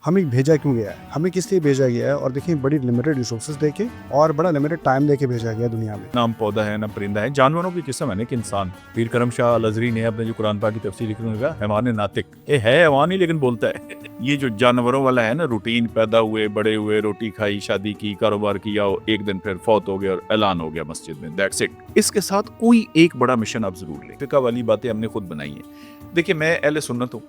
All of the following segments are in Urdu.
ہمیں بھیجا کیوں گیا ہے, ہمیں کس لیے بھیجا گیا ہے, اور دیکھیں بڑی لمیٹڈ ریسورسز دے کے اور بڑا لمیٹڈ ٹائم دے کے بھیجا گیا دنیا میں. نہ پودا ہے نہ پرندہ ہے, جانوروں کی قسم ہے نا کہ انسان. پیر کرم شاہ الازہری نے اپنے جو قرآن پاک کی تفسیر لکھی انہوں نے کہا حیوان ناطق, یہ ہے حیوان ہی لیکن بولتا ہے. یہ جو جانوروں والا ہے نا, روٹین, پیدا ہوئے, بڑے ہوئے, روٹی کھائی, شادی کی, کاروبار کیا, ایک دن پھر فوت ہو گیا اور اعلان ہو گیا مسجد میں, دیٹس اٹ. اس کے ساتھ کوئی ایک بڑا مشن آپ ضرور لیں. فقہ والی باتیں ہم نے خود بنائی ہیں. دیکھیں میں اہل سنت ہوں,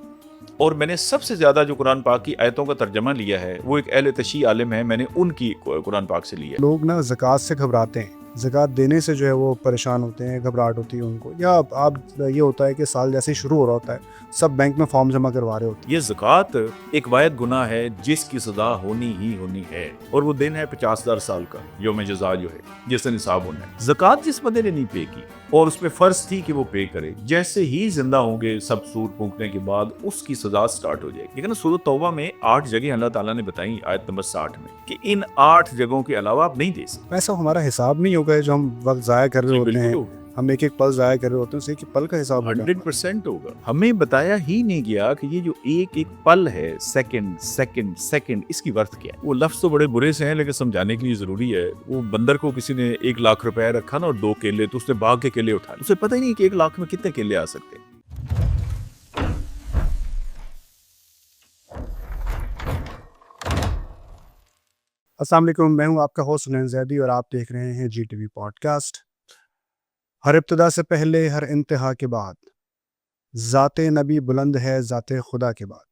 اور میں نے سب سے زیادہ جو قرآن پاک کی آیتوں کا ترجمہ لیا ہے وہ ایک اہل تشیع عالم ہے, میں نے ان کی قرآن پاک سے لیا ہے. لوگ نا زکوٰۃ سے گھبراتے ہیں, زکوٰۃ دینے سے جو ہے وہ پریشان ہوتے ہیں, گھبراہٹ ہوتی ہے ان کو, یا آپ یہ ہوتا ہے کہ سال جیسے ہی شروع ہو رہا ہوتا ہے سب بینک میں فارم جمع کروا رہے ہوتے ہیں. یہ زکوٰۃ ایک واحد گناہ ہے جس کی سزا ہونی ہی ہونی ہے, اور وہ دن ہے 50,000 سال کا, یوم جزا جو ہے, جس سے نصاب ہونا ہے. زکوٰۃ جس بندے نے نہیں پے کی اور اس پہ فرض تھی کہ وہ پے کرے, جیسے ہی زندہ ہوں گے سب سور پھونکنے کے بعد اس کی سزا سٹارٹ ہو جائے گی. لیکن سورۃ توبہ میں 8 جگہ اللہ تعالیٰ نے بتائی, آیت نمبر 60 میں, کہ ان 8 جگہوں کے علاوہ آپ نہیں دے سکتے. ایسا ہمارا حساب نہیں ہوگا جو ہم وقت ضائع کر رہے ہوتے ہیں, ہم ایک ایک پل ضائع کر رہے ہوتے ہیں, اس ایک پل کا حساب ہوگا. 100% ہوگا. ہمیں بتایا ہی نہیں گیا کہ یہ جو ایک ایک پل ہے, سیکنڈ سیکنڈ سیکنڈ, اس کی ورتھ کیا ہے. وہ لفظ تو بڑے برے سے ہیں لیکن سمجھانے کے لیے ضروری ہے. وہ بندر کو کسی نے 1,00,000 روپے رکھا نا اور 2 کیلے, تو اس نے باغ کے کیلے اٹھا, اسے پتہ ہی نہیں کہ 1,00,000 میں کتنے کیلے آ سکتے ہیں. السلام علیکم, میں ہوں آپ کا ہوسٹ سنین زیدی اور آپ دیکھ رہے ہیں G T V podcast. ہر ابتدا سے پہلے ہر انتہا کے بعد ذات نبی بلند ہے ذات خدا کے بعد.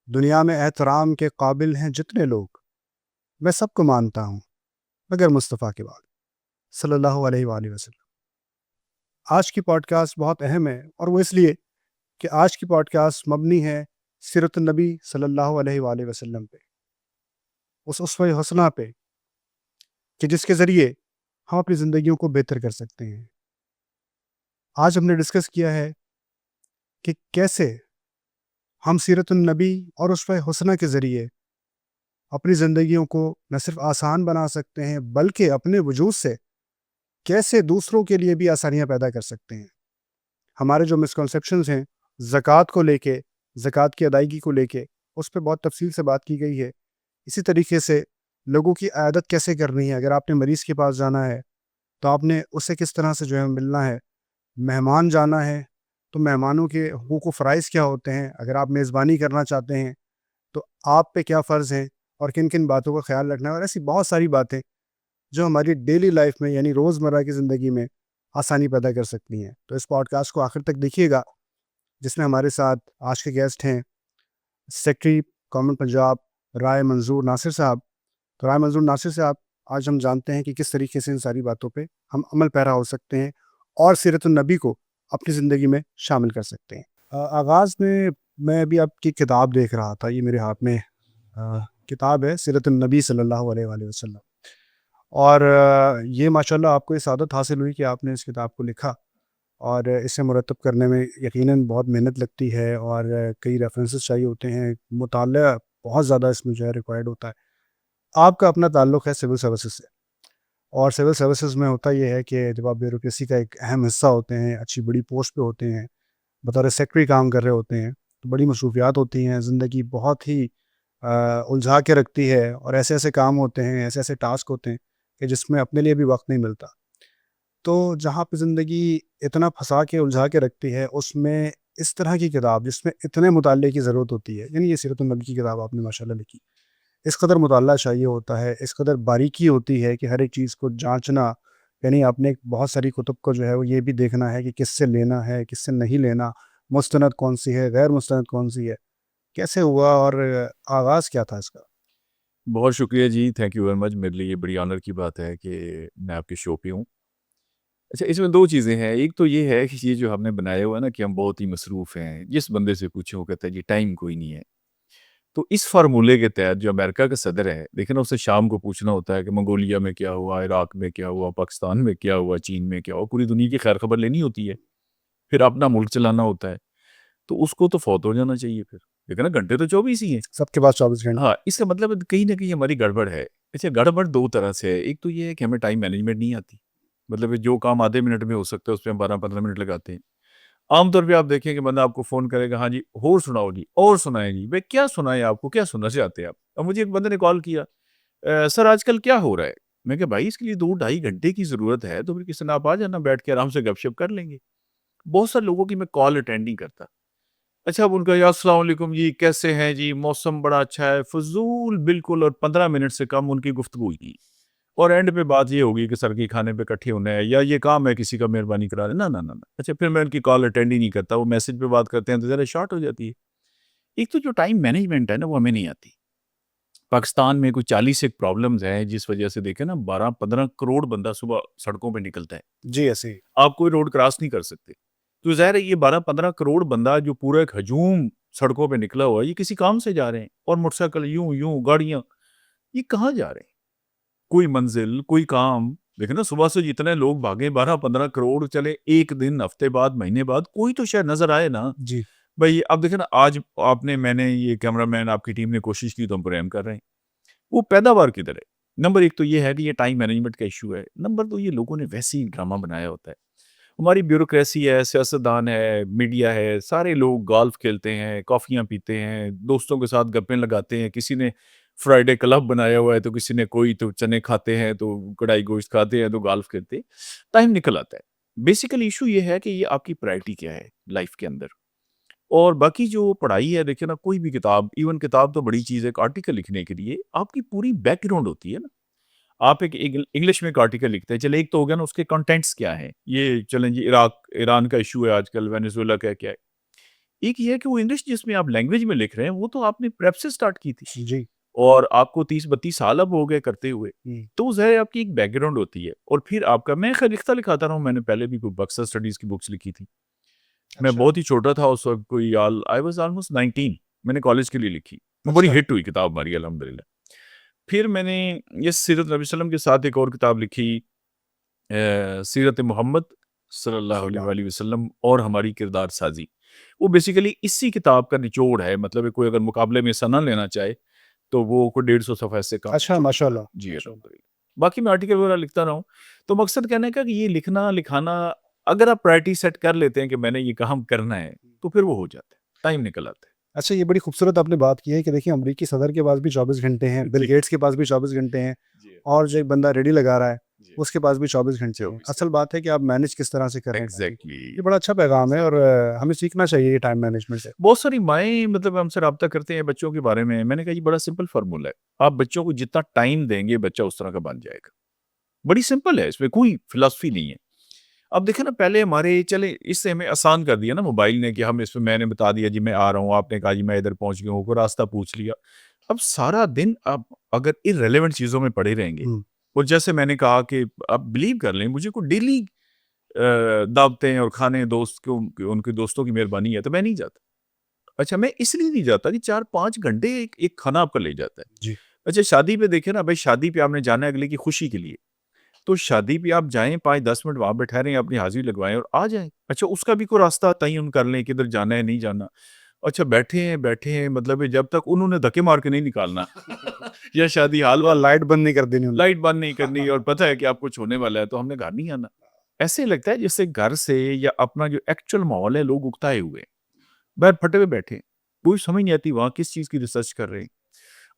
دنیا میں احترام کے قابل ہیں جتنے لوگ, میں سب کو مانتا ہوں مگر مصطفیٰ کے بعد صلی اللہ علیہ وآلہ وسلم. آج کی پوڈ کاسٹ بہت اہم ہے, اور وہ اس لیے کہ آج کی پوڈ کاسٹ مبنی ہے سیرت النبی صلی اللہ علیہ وآلہ وسلم پہ, اس اسوہ حسنہ پہ, کہ جس کے ذریعے ہم اپنی زندگیوں کو بہتر کر سکتے ہیں. آج ہم نے ڈسکس کیا ہے کہ کیسے ہم سیرت النبی اور اسوہ حسنہ کے ذریعے اپنی زندگیوں کو نہ صرف آسان بنا سکتے ہیں بلکہ اپنے وجود سے کیسے دوسروں کے لیے بھی آسانیاں پیدا کر سکتے ہیں. ہمارے جو مسکنسیپشنز ہیں زکوٰۃ کو لے کے, زکوٰۃ کی ادائیگی کو لے کے, اس پہ بہت تفصیل سے بات کی گئی ہے. اسی طریقے سے لوگوں کی عیادت کیسے کرنی ہے, اگر آپ نے مریض کے پاس جانا ہے تو آپ نے اسے کس طرح سے جو ہے ملنا ہے. مہمان جانا ہے تو مہمانوں کے حقوق و فرائض کیا ہوتے ہیں, اگر آپ میزبانی کرنا چاہتے ہیں تو آپ پہ کیا فرض ہیں اور کن کن باتوں کا خیال رکھنا ہے, اور ایسی بہت ساری باتیں جو ہماری ڈیلی لائف میں یعنی روزمرہ کی زندگی میں آسانی پیدا کر سکتی ہیں. تو اس پوڈ کاسٹ کو آخر تک دیکھیے گا, جس میں ہمارے ساتھ آج کے گیسٹ ہیں سیکرٹری کامن پنجاب رائے منظور ناصر صاحب. تو رائے منظور ناصر صاحب, آج ہم جانتے ہیں کہ کس طریقے سے ان ساری باتوں پہ ہم عمل پیرا ہو سکتے ہیں اور سیرت النبی کو اپنی زندگی میں شامل کر سکتے ہیں. آغاز میں ابھی آپ کی کتاب دیکھ رہا تھا, یہ میرے ہاتھ میں کتاب ہے سیرت النبی صلی اللہ علیہ وآلہ وسلم, اور یہ ماشاءاللہ آپ کو یہ سعادت حاصل ہوئی کہ آپ نے اس کتاب کو لکھا, اور اسے مرتب کرنے میں یقیناً بہت محنت لگتی ہے اور کئی ریفرنسز چاہیے ہوتے ہیں, مطالعہ بہت زیادہ اس میں جو ہے ریکوائرڈ ہوتا ہے. آپ کا اپنا تعلق ہے سول سروسز سے, اور سول سروسز میں ہوتا یہ ہے کہ جب آپ بیوروکریسی کا ایک اہم حصہ ہوتے ہیں, اچھی بڑی پوسٹ پہ ہوتے ہیں, بطور سیکرٹری کام کر رہے ہوتے ہیں, تو بڑی مصروفیات ہوتی ہیں, زندگی بہت ہی الجھا کے رکھتی ہے, اور ایسے ایسے کام ہوتے ہیں, ایسے ایسے ٹاسک ہوتے ہیں کہ جس میں اپنے لیے بھی وقت نہیں ملتا. تو جہاں پہ زندگی اتنا پھنسا کے الجھا کے رکھتی ہے, اس میں اس طرح کی کتاب جس میں اتنے مطالعے کی ضرورت ہوتی ہے, یعنی یہ سیرت النبی کی کتاب آپ نے ماشاءاللہ لکھی, اس قدر مطالعہ چاہیے ہوتا ہے, اس قدر باریکی ہوتی ہے کہ ہر ایک چیز کو جانچنا, یعنی آپ نے بہت ساری کتب کو جو ہے وہ یہ بھی دیکھنا ہے کہ کس سے لینا ہے کس سے نہیں لینا, مستند کون سی ہے غیر مستند کون سی ہے, کیسے ہوا اور آغاز کیا تھا اس کا؟ بہت شکریہ جی, تھینک یو ویری مچ. میرے لیے یہ بڑی آنر کی بات ہے کہ میں آپ کے شو پہ ہوں. اچھا, اس میں 2 چیزیں ہیں. ایک تو یہ ہے کہ یہ جو ہم نے بنایا ہوا ہے نا کہ ہم بہت ہی مصروف ہیں, جس بندے سے پوچھیں وہ کہتا ہے جی ٹائم کوئی نہیں ہے. تو اس فارمولے کے تحت جو امریکہ کا صدر ہے, دیکھیں نا, اسے شام کو پوچھنا ہوتا ہے کہ منگولیا میں کیا ہوا, عراق میں کیا ہوا, پاکستان میں کیا ہوا, چین میں کیا ہوا, پوری دنیا کی خیر خبر لینی ہوتی ہے, پھر اپنا ملک چلانا ہوتا ہے. تو اس کو تو فوت ہو جانا چاہیے پھر, دیکھیں نا, گھنٹے تو 24 ہی ہیں سب کے پاس 24 گھنٹے. ہاں, اس کا مطلب کہیں نہ کہیں ہماری گڑبڑ ہے. اچھا, گڑبڑ 2 طرح سے ہے. ایک تو یہ ہے کہ ہمیں ٹائم مینجمنٹ نہیں آتی, مطلب جو کام آدھے منٹ میں ہو سکتا ہے اس پہ ہم 12-15 منٹ لگاتے ہیں. عام طور پہ آپ دیکھیں کہ بندہ آپ کو فون کرے گا، ہاں جی اور سناؤ جی، اور سنائیں جی، بھائی کیا سنائیں آپ کو، کیا سننا چاہتے ہیں آپ؟ اب مجھے ایک بندے نے کال کیا، سر آج کل کیا ہو رہا ہے؟ میں کہ بھائی اس کے لیے 2-2.5 گھنٹے کی ضرورت ہے تو پھر کسی نے آپ آ جانا، بیٹھ کے آرام سے گپ شپ کر لیں گے۔ بہت سارے لوگوں کی میں کال اٹینڈ نہیں کرتا۔ اچھا اب ان کا یا السلام علیکم جی، کیسے ہیں جی، موسم بڑا اچھا ہے، فضول بالکل، اور 15 منٹ سے کم ان کی گفتگو کی، اور اینڈ پہ بات یہ ہوگی کہ سر کی کھانے پہ اکٹھے ہونا ہے یا یہ کام ہے کسی کا، مہربانی کرا دیں، نہ۔ اچھا پھر میں ان کی کال اٹینڈ ہی نہیں کرتا، وہ میسج پہ بات کرتے ہیں تو ذرا شارٹ ہو جاتی ہے۔ ایک تو جو ٹائم مینجمنٹ ہے نا وہ ہمیں نہیں آتی۔ پاکستان میں کوئی 40 ایک پرابلمز ہیں جس وجہ سے دیکھیں نا 12-15 کروڑ بندہ صبح سڑکوں پہ نکلتا ہے، جی ایسے ہی آپ کوئی روڈ کراس نہیں کر سکتے، تو ظاہر ہے یہ 12-15 کروڑ بندہ جو پورا ایک ہجوم سڑکوں پہ نکلا ہوا ہے، یہ کسی کام سے جا رہے ہیں، اور موٹر سائیکل یوں گاڑیاں، یہ کہاں جا رہے ہیں؟ کوئی منزل، کوئی کام، دیکھیں نا صبح سے جتنے لوگ بھاگے 12-15 کروڑ، چلے ایک دن، ہفتے بعد، مہینے بعد کوئی تو شاید نظر آئے نا۔ جی بھائی اب دیکھیں نا آج آپ نے، میں نے، یہ کیمرہ مین، آپ کی ٹیم نے کوشش کی تو ہم پروگرام کر رہے ہیں، وہ پیداوار کدھر ہے؟ نمبر ایک تو یہ ہے کہ یہ ٹائم مینجمنٹ کا ایشو ہے، نمبر دو یہ لوگوں نے ویسے ہی ڈرامہ بنایا ہوتا ہے، ہماری بیوروکریسی ہے، سیاستدان ہے، میڈیا ہے، سارے لوگ گالف کھیلتے ہیں، کافیاں پیتے ہیں، دوستوں کے ساتھ گپیں لگاتے ہیں، کسی نے فرائیڈے کلب بنایا ہوا ہے تو کسی نے کوئی تو چنے کھاتے ہیں تو کڑھائی گوشت کھاتے ہیں تو گالف کھیلتے ہیں، ٹائم نکل آتا ہے۔ بیسیکلی ایشو یہ ہے کہ یہ آپ کی پرائرٹی کیا ہے لائف کے اندر، اور باقی جو پڑھائی ہے، دیکھیں نا کوئی بھی کتاب، ایون کتاب تو بڑی چیز ہے، ایک آرٹیکل لکھنے کے لیے آپ کی پوری بیک گراؤنڈ ہوتی ہے نا۔ آپ ایک انگلش میں ایک آرٹیکل لکھتے ہیں، چلے ایک تو ہو گیا نا اس کے کنٹینٹس کیا ہیں، یہ چلیں جی ایران کا ایشو ہے آج کل، وینیزویلا کا کیا ہے، ایک یہ ہے کہ وہ انگلش جس میں آپ لینگویج میں لکھ رہے ہیں وہ تو آپ نے پریپ سے سٹارٹ کی تھی، جی اور آپ کو 30-32 سال اب ہو گئے کرتے ہوئے، ہوں، تو ظاہر ہے آپ کی ایک بیک گراؤنڈ ہوتی ہے، اور پھر آپ کا، میں خیر لکھتا لکھاتا رہا ہوں، میں نے پہلے بھی کوئی بکسر اسٹڈیز کی بکس لکھی تھی، میں اچھا بہت ہی چھوٹا تھا اس وقت، کوئی آئی واز آلموسٹ 19، میں نے کالج کے لیے لکھی، وہ بڑی اچھا ہٹ ہوئی کتاب ہماری الحمدللہ۔ پھر میں نے یہ سیرت نبی وسلم کے ساتھ ایک اور کتاب لکھی، سیرت محمد صلی اللہ علیہ وآلہ وسلم اور ہماری کردار سازی، وہ بیسیکلی اسی کتاب کا نچوڑ ہے، مطلب کوئی اگر مقابلے میں حصہ نہ لینا چاہے تو وہ کوئی 150 صفحے سے کم اچھا چھوٹی ماشاء کتاب، اللہ جی ماشاء اللہ۔ الحمدللہ۔ باقی میں آرٹیکل وغیرہ لکھتا رہا ہوں، تو مقصد کہنے کا کہ یہ لکھنا لکھانا اگر آپ پرائرٹی سیٹ کر لیتے ہیں کہ میں نے یہ کام کرنا ہے تو پھر وہ ہو جاتا ہے، ٹائم نکل آتا ہے۔ اچھا یہ بڑی خوبصورت آپ نے بات کی ہے کہ دیکھیں امریکی صدر کے پاس بھی 24 گھنٹے ہیں، بل جی گیٹس کے پاس بھی 24 گھنٹے ہیں، جی اور جو ایک بندہ ریڈی لگا رہا ہے جی اس کے پاس بھی 24 گھنٹے ہیں۔ 24 اصل بات ہے کہ آپ مینج کس طرح سے کر رہے ہیں ٹائم کو۔ ایگزیکٹلی۔ یہ بڑا اچھا پیغام ہے، اور ہمیں سیکھنا چاہیے یہ ٹائم مینجمنٹ سے۔ بہت ساری مائیں مطلب ہم سے رابطہ کرتے ہیں بچوں کے بارے میں نے کہا یہ بڑا سمپل فارمولا ہے، آپ بچوں کو جتنا ٹائم دیں گے بچہ اس طرح کا بن جائے گا، بڑی سمپل ہے، اس میں کوئی فلسفی نہیں ہے۔ اب دیکھیں نا پہلے ہمارے، چلے اس سے ہمیں آسان کر دیا نا موبائل نے کہ ہم اس میں نے بتا دیا جی میں آ رہا ہوں، آپ نے کہا جی میں ادھر پہنچ گیا ہوں، کوئی راستہ پوچھ لیا، اب سارا دن آپ اگر ارریلیونٹ چیزوں میں پڑے رہیں گے، ہوں، اور جیسے میں نے کہا کہ آپ بلیو کر لیں، مجھے کوئی ڈیلی دعوتیں اور کھانے دوست کو ان کے دوستوں کی مہربانی ہے تو میں نہیں جاتا۔ اچھا میں اس لیے نہیں جاتا کہ 4-5 گھنٹے ایک کھانا آپ کا لے جاتا ہے۔ جی اچھا شادی پہ دیکھیں نا بھائی، شادی پہ آپ نے جانا ہے اگلے کی خوشی کے لیے، تو شادی پہ آپ جائیں 5-10 منٹ وہاں بیٹھے رہیں، اپنی حاضری لگوائیں اور آ جائیں۔ اچھا اس کا بھی کوئی راستہ تعین کر لیں کہ ادھر جانا ہے نہیں جانا۔ اچھا بیٹھے ہیں مطلب جب تک انہوں نے دھکے مار کے نہیں نکالنا یا شادی حال اور والا لائٹ بند نہیں کر دینی انہوں لائٹ بند نہیں کرنی اور پتہ ہے کہ آپ کچھ ہونے والا ہے تو ہم نے گھر نہیں آنا، ایسے لگتا ہے جیسے گھر سے یا اپنا جو ایکچوئل ماحول ہے لوگ اکتائے ہوئے ہیں، باہر پھٹے ہوئے بیٹھے ہیں، کوئی سمجھ نہیں آتی وہاں کس چیز کی ریسرچ کر رہے ہیں۔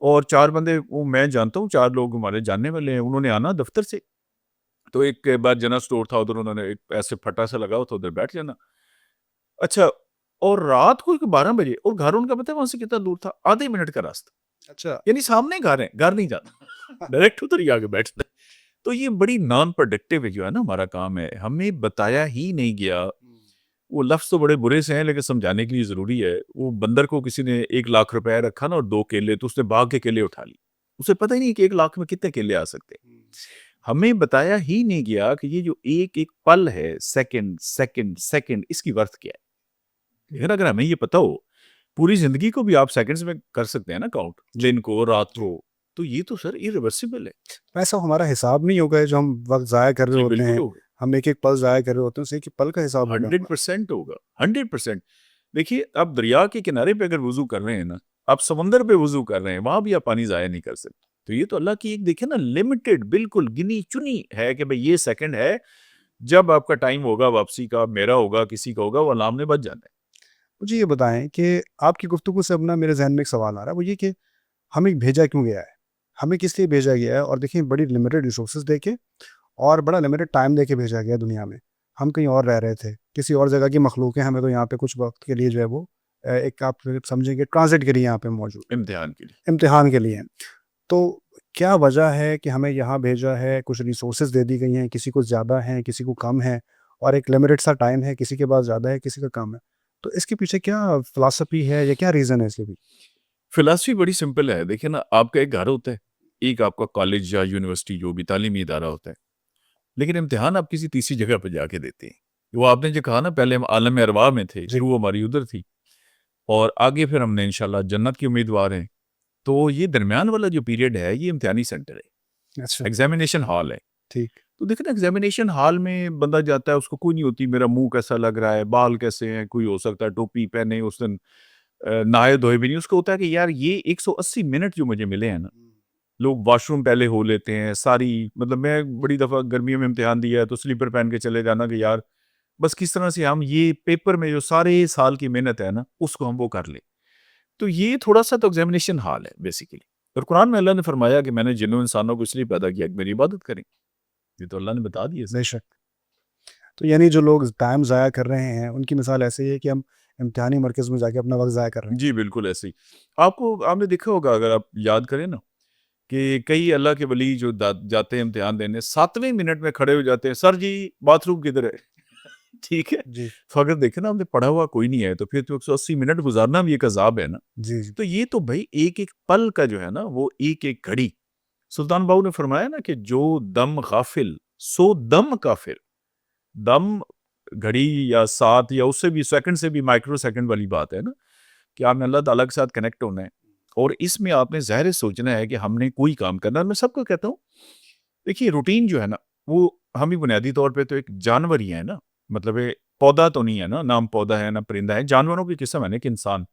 اور 4 بندے، وہ میں جانتا ہوں 4 لوگ ہمارے جاننے والے ہیں، انہوں نے آنا دفتر سے، تو ایک بار جنرل اسٹور تھا ادھر، انہوں نے ایک ایسے پھٹا سا لگا ہوا تھا، ادھر بیٹھ جانا۔ اچھا اور رات کو 12 بجے، اور گھر ان کا پتہ ہے وہاں سے کتنا دور تھا، آدھے منٹ کا راستہ، اچھا یعنی سامنے گھر ہے، گھر نہیں جاتا، ڈائریکٹ ادھر ہی آگے بیٹھتا ہے۔ تو یہ بڑی نان پروڈکٹیو جو ہے نا ہمارا کام ہے، ہمیں بتایا ہی نہیں گیا، وہ لفظ تو بڑے برے سے ہیں لیکن سمجھانے کے لیے ضروری ہے۔ وہ بندر کو کسی نے 1 لاکھ روپے رکھا نا اور 2 کیلے، تو اس نے باغ کے کیلے اٹھا لی، اسے پتہ ہی نہیں کہ 1 لاکھ میں کتنے کیلے آ سکتے ہیں۔ ہمیں بتایا ہی نہیں گیا کہ یہ جو ایک ایک پل ہے، سیکنڈ اس کی ورتھ کیا ہے۔ لیکن اگر ہمیں یہ پتا ہو، پوری زندگی کو بھی آپ سیکنڈز میں کر سکتے ہیں نا کاؤنٹ، دن کو، رات کو، تو یہ تو سر irreversible ہے۔ ایسا ہمارا حساب نہیں ہوگا جو ہم وقت ضائع کر رہے جی ہوتے بالکل ہیں، ہوگا، ہم ایک ایک پل ضائع کر رہے ہوتے ہیں، اس ایک ایک پل کا حساب ہوگا ہمارا۔ 100% ہوگا، 100%۔ دیکھیے آپ دریا کے کنارے پہ اگر وضو کر رہے ہیں نا، آپ سمندر پہ وضو کر رہے ہیں، وہاں بھی آپ پانی ضائع نہیں کر سکتے۔ تو یہ تو اللہ کی ایک دیکھیں نا لمیٹڈ، بالکل گنی چنی ہے کہ بھئی یہ سیکنڈ ہے جب آپ کا ٹائم ہوگا واپسی کا، میرا ہوگا، کسی کا ہوگا، وہ اللہ نے بچ جانا ہے۔ مجھے یہ بتائیں کہ آپ کی گفتگو سے اپنا میرے ذہن میں ایک سوال آ رہا ہے، وہ یہ کہ ہمیں بھیجا کیوں گیا ہے، ہمیں کس لیے بھیجا گیا ہے؟ اور دیکھیں بڑی لمیٹڈ ریسورسز دے کے اور بڑا لمیٹڈ ٹائم دے کے بھیجا گیا دنیا میں. ہم کہیں اور رہ رہے تھے، کسی اور جگہ کی مخلوق ہیں، ہمیں تو یہاں پہ کچھ وقت کے لیے جو ہے وہ ایک آپ سمجھیں کہ ٹرانزٹ کے لیے یہاں پہ موجود امتحان کے لیے۔ امتحان کے لیے. تو کیا وجہ ہے کہ ہمیں یہاں بھیجا ہے؟ کچھ ریسورسز دے دی گئی ہیں، کسی کو زیادہ ہیں، کسی کو کم ہے، اور ایک لمیٹڈ سا ٹائم ہے، کسی کے پاس زیادہ ہے، کسی کا کم ہے. تو اس کے پیچھے کیا فلسفی ہے یا کیا ریزن ہے اس کے پیچھے؟ فلاسفی بڑی سمپل ہے، دیکھیں نا، آپ کا ایک گھر ہوتا ہے، ایک آپ کا کالج یا یونیورسٹی جو بھی تعلیمی ادارہ ہوتا ہے، لیکن امتحان آپ کسی تیسری جگہ پہ جا کے دیتے ہیں۔ وہ آپ نے جو کہا نا، پہلے ہم عالم ارواح میں تھے، جی. روح ہماری ادھر تھی، اور آگے پھر ہم نے انشاءاللہ جنت کی امیدوار ہیں۔ تو یہ درمیان والا جو پیریڈ ہے، یہ امتحانی سینٹر ہے، اچھا. ایگزامینیشن ہال ہے۔ ٹھیک. تو دیکھیں نا، ایگزامینیشن ہال میں بندہ جاتا ہے، اس کو کوئی نہیں ہوتی میرا منہ کیسا لگ رہا ہے، بال کیسے ہیں، کوئی ہو سکتا ہے ٹوپی پہنے اس دن نہائے دھوئے بھی نہیں، اس کو ہوتا ہے کہ یار یہ 180 منٹ جو مجھے ملے ہیں نا، لوگ واش روم پہلے ہو لیتے ہیں ساری، مطلب میں بڑی دفعہ گرمیوں میں امتحان دیا ہے تو سلیپر پہن کے چلے جانا کہ یار بس کس طرح سے ہم یہ پیپر میں جو سارے سال کی محنت ہے نا اس کو ہم وہ کر لیں۔ تو یہ تھوڑا سا تو ایگزامینیشن ہال ہے بیسیکلی۔ اور قرآن میں اللہ نے فرمایا کہ میں نے جنوں انسانوں کو اس لیے پیدا کیا کہ میری عبادت کریں، یہ تو اللہ نے بتا دیا۔ بے شک. تو یعنی جو لوگ ٹائم ضائع کر رہے ہیں ان کی مثال ایسے ہی ہے کہ ہم امتحانی مرکز میں جا کے اپنا وقت ضائع کر رہے ہیں. جی بالکل ایسے ہی۔ آپ نے دیکھا ہوگا، اگر آپ یاد کریں نا، کہ کئی اللہ کے ولی جو جاتے ہیں امتحان دینے، 7ویں منٹ میں کھڑے ہو جاتے ہیں، سر جی باتھ روم کدھر ہے؟ ٹھیک ہے، جی تو اگر دیکھیں نا، ہم نے پڑھا ہوا کوئی نہیں ہے تو پھر تو 180 منٹ گزارنا بھی ایک عذاب ہے نا۔ جی جی. تو یہ تو بھائی ایک ایک پل کا جو ہے نا، وہ ایک ایک گھڑی، سلطان باؤ نے فرمایا نا کہ جو دم غافل سو دم کافر، دم گھڑی یا ساتھ یا اس سے بھی سیکنڈ سے بھی مائکرو سیکنڈ والی بات ہے نا، کہ آپ نے اللہ تعالیٰ کے ساتھ کنیکٹ ہونا ہے، اور اس میں آپ نے ظاہر سوچنا ہے کہ ہم نے کوئی کام کرنا ہے۔ میں سب کو کہتا ہوں، دیکھیے روٹین جو ہے نا، وہ ہم بھی بنیادی طور پہ تو ایک جانور ہی ہے نا، مطلب پودا تو نہیں ہے نا، نام پودا ہے نہ پرندہ ہے، جانوروں کی قسم ہے نا، ایک انسان۔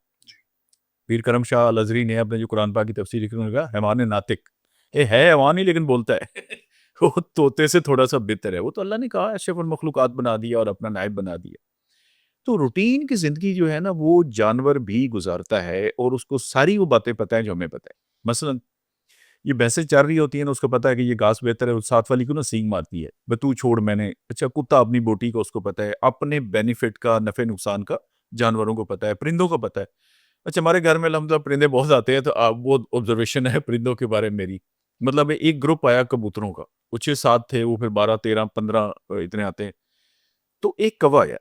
پیر کرم شاہ الازہری نے اپنے جو قرآن پاک کی تفسیر لکھی، انہوں نے کہا حیوان ناطق، یہ ہے حیوان ہی لیکن بولتا ہے وہ طوطے سے تھوڑا سا بہتر ہے۔ وہ تو اللہ نے کہا اشرف المخلوقات بنا دیا اور اپنا نائب بنا دیا۔ تو روٹین کی زندگی جو ہے نا، وہ جانور بھی گزارتا ہے، اور اس کو ساری وہ باتیں پتہ ہیں جو ہمیں پتہ ہے۔ مثلا یہ بھینسیں چر رہی ہوتی ہیں نا، اس کو پتہ ہے کہ یہ گھاس بہتر ہے، ساتھ والی کو نا سینگ مارتی ہے، بس تو چھوڑ میں نے۔ اچھا کتا اپنی بوٹی کا اس کو پتہ ہے، اپنے بینیفٹ کا، نفع نقصان کا جانوروں کو پتہ ہے، پرندوں کو پتہ ہے۔ اچھا ہمارے گھر میں الحمدللہ پرندے بہت آتے ہیں، تو وہ آبزرویشن ہے پرندوں کے بارے میں میری، مطلب ایک گروپ آیا کبوتروں کا، وہ 6-7 تھے، وہ پھر 12 13 15 اتنے آتے ہیں۔ تو ایک کوا آیا،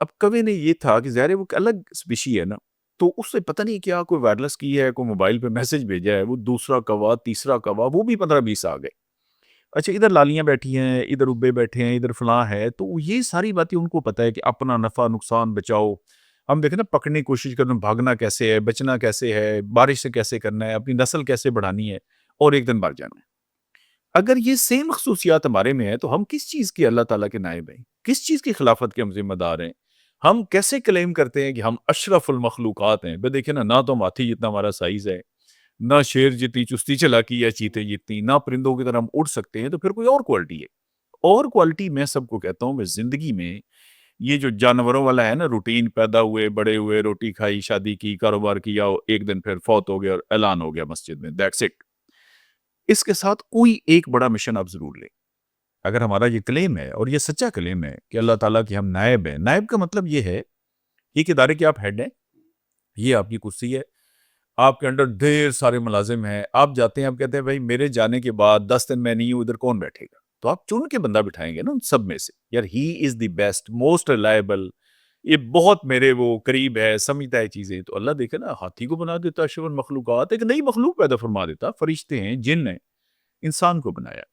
اب کوے نے یہ تھا کہ ظاہر ہے وہ الگ اسپیشی ہے نا، تو اس سے پتہ نہیں کیا کوئی وائرلیس کی ہے، کوئی موبائل پہ میسج بھیجا ہے، وہ دوسرا کوا، تیسرا کوا، وہ بھی 15-20 آ گئے۔ اچھا ادھر لالیاں بیٹھی ہیں، ادھر ابے بیٹھے ہیں، ادھر فلاں ہے، تو یہ ساری باتیں ان کو پتہ ہے کہ اپنا نفع نقصان بچاؤ۔ ہم دیکھیں نا، پکڑنے کی کوشش کرنا، بھاگنا کیسے ہے، بچنا کیسے ہے، بارش سے کیسے کرنا ہے، اپنی نسل کیسے بڑھانی ہے، اور ایک دن مر جانا ہے۔ اگر یہ سیم خصوصیات ہمارے میں ہے تو ہم کس چیز کے اللہ تعالیٰ کے نائب ہیں، کس چیز کی خلافت کے ہم ذمہ دار ہیں؟ ہم کیسے کلیم کرتے ہیں کہ ہم اشرف المخلوقات ہیں؟ بھئی دیکھیں نا، نہ تو ہم ہاتھی جتنا ہمارا سائز ہے، نہ شیر جتنی چستی چلاکی ہے، چیتے جتنی، نہ پرندوں کی طرح ہم اڑ سکتے ہیں، تو پھر کوئی اور کوالٹی ہے۔ اور کوالٹی میں سب کو کہتا ہوں کہ زندگی میں یہ جو جانوروں والا ہے نا، روٹین، پیدا ہوئے، بڑے ہوئے، روٹی کھائی، شادی کی، کاروبار کیا، ایک دن پھر فوت ہو گیا اور اعلان ہو گیا مسجد میں، دیٹس اٹ۔ اس کے ساتھ کوئی ایک بڑا مشن آپ ضرور لیں۔ اگر ہمارا یہ کلیم ہے، اور یہ سچا کلیم ہے کہ اللہ تعالیٰ کی ہم نائب ہیں، نائب کا مطلب یہ ہے، ایک ادارے کے آپ ہیڈ ہیں، یہ آپ کی کرسی ہے، آپ کے انڈر ڈھیر سارے ملازم ہیں، آپ جاتے ہیں، آپ کہتے ہیں بھائی میرے جانے کے بعد 10 دن میں نہیں ہوں، ادھر کون بیٹھے گا؟ تو آپ چن کے بندہ بٹھائیں گے نا ان سب میں سے، یار ہی از دی بیسٹ، موسٹ ریلائبل، یہ بہت میرے وہ قریب ہے، سمجھتا ہے چیزیں۔ تو اللہ دیکھے نا، ہاتھی کو بنا دیتا اشرف المخلوقات، ایک نئی مخلوق پیدا فرما دیتا، فرشتے ہیں، جن ہیں، انسان کو بنایا۔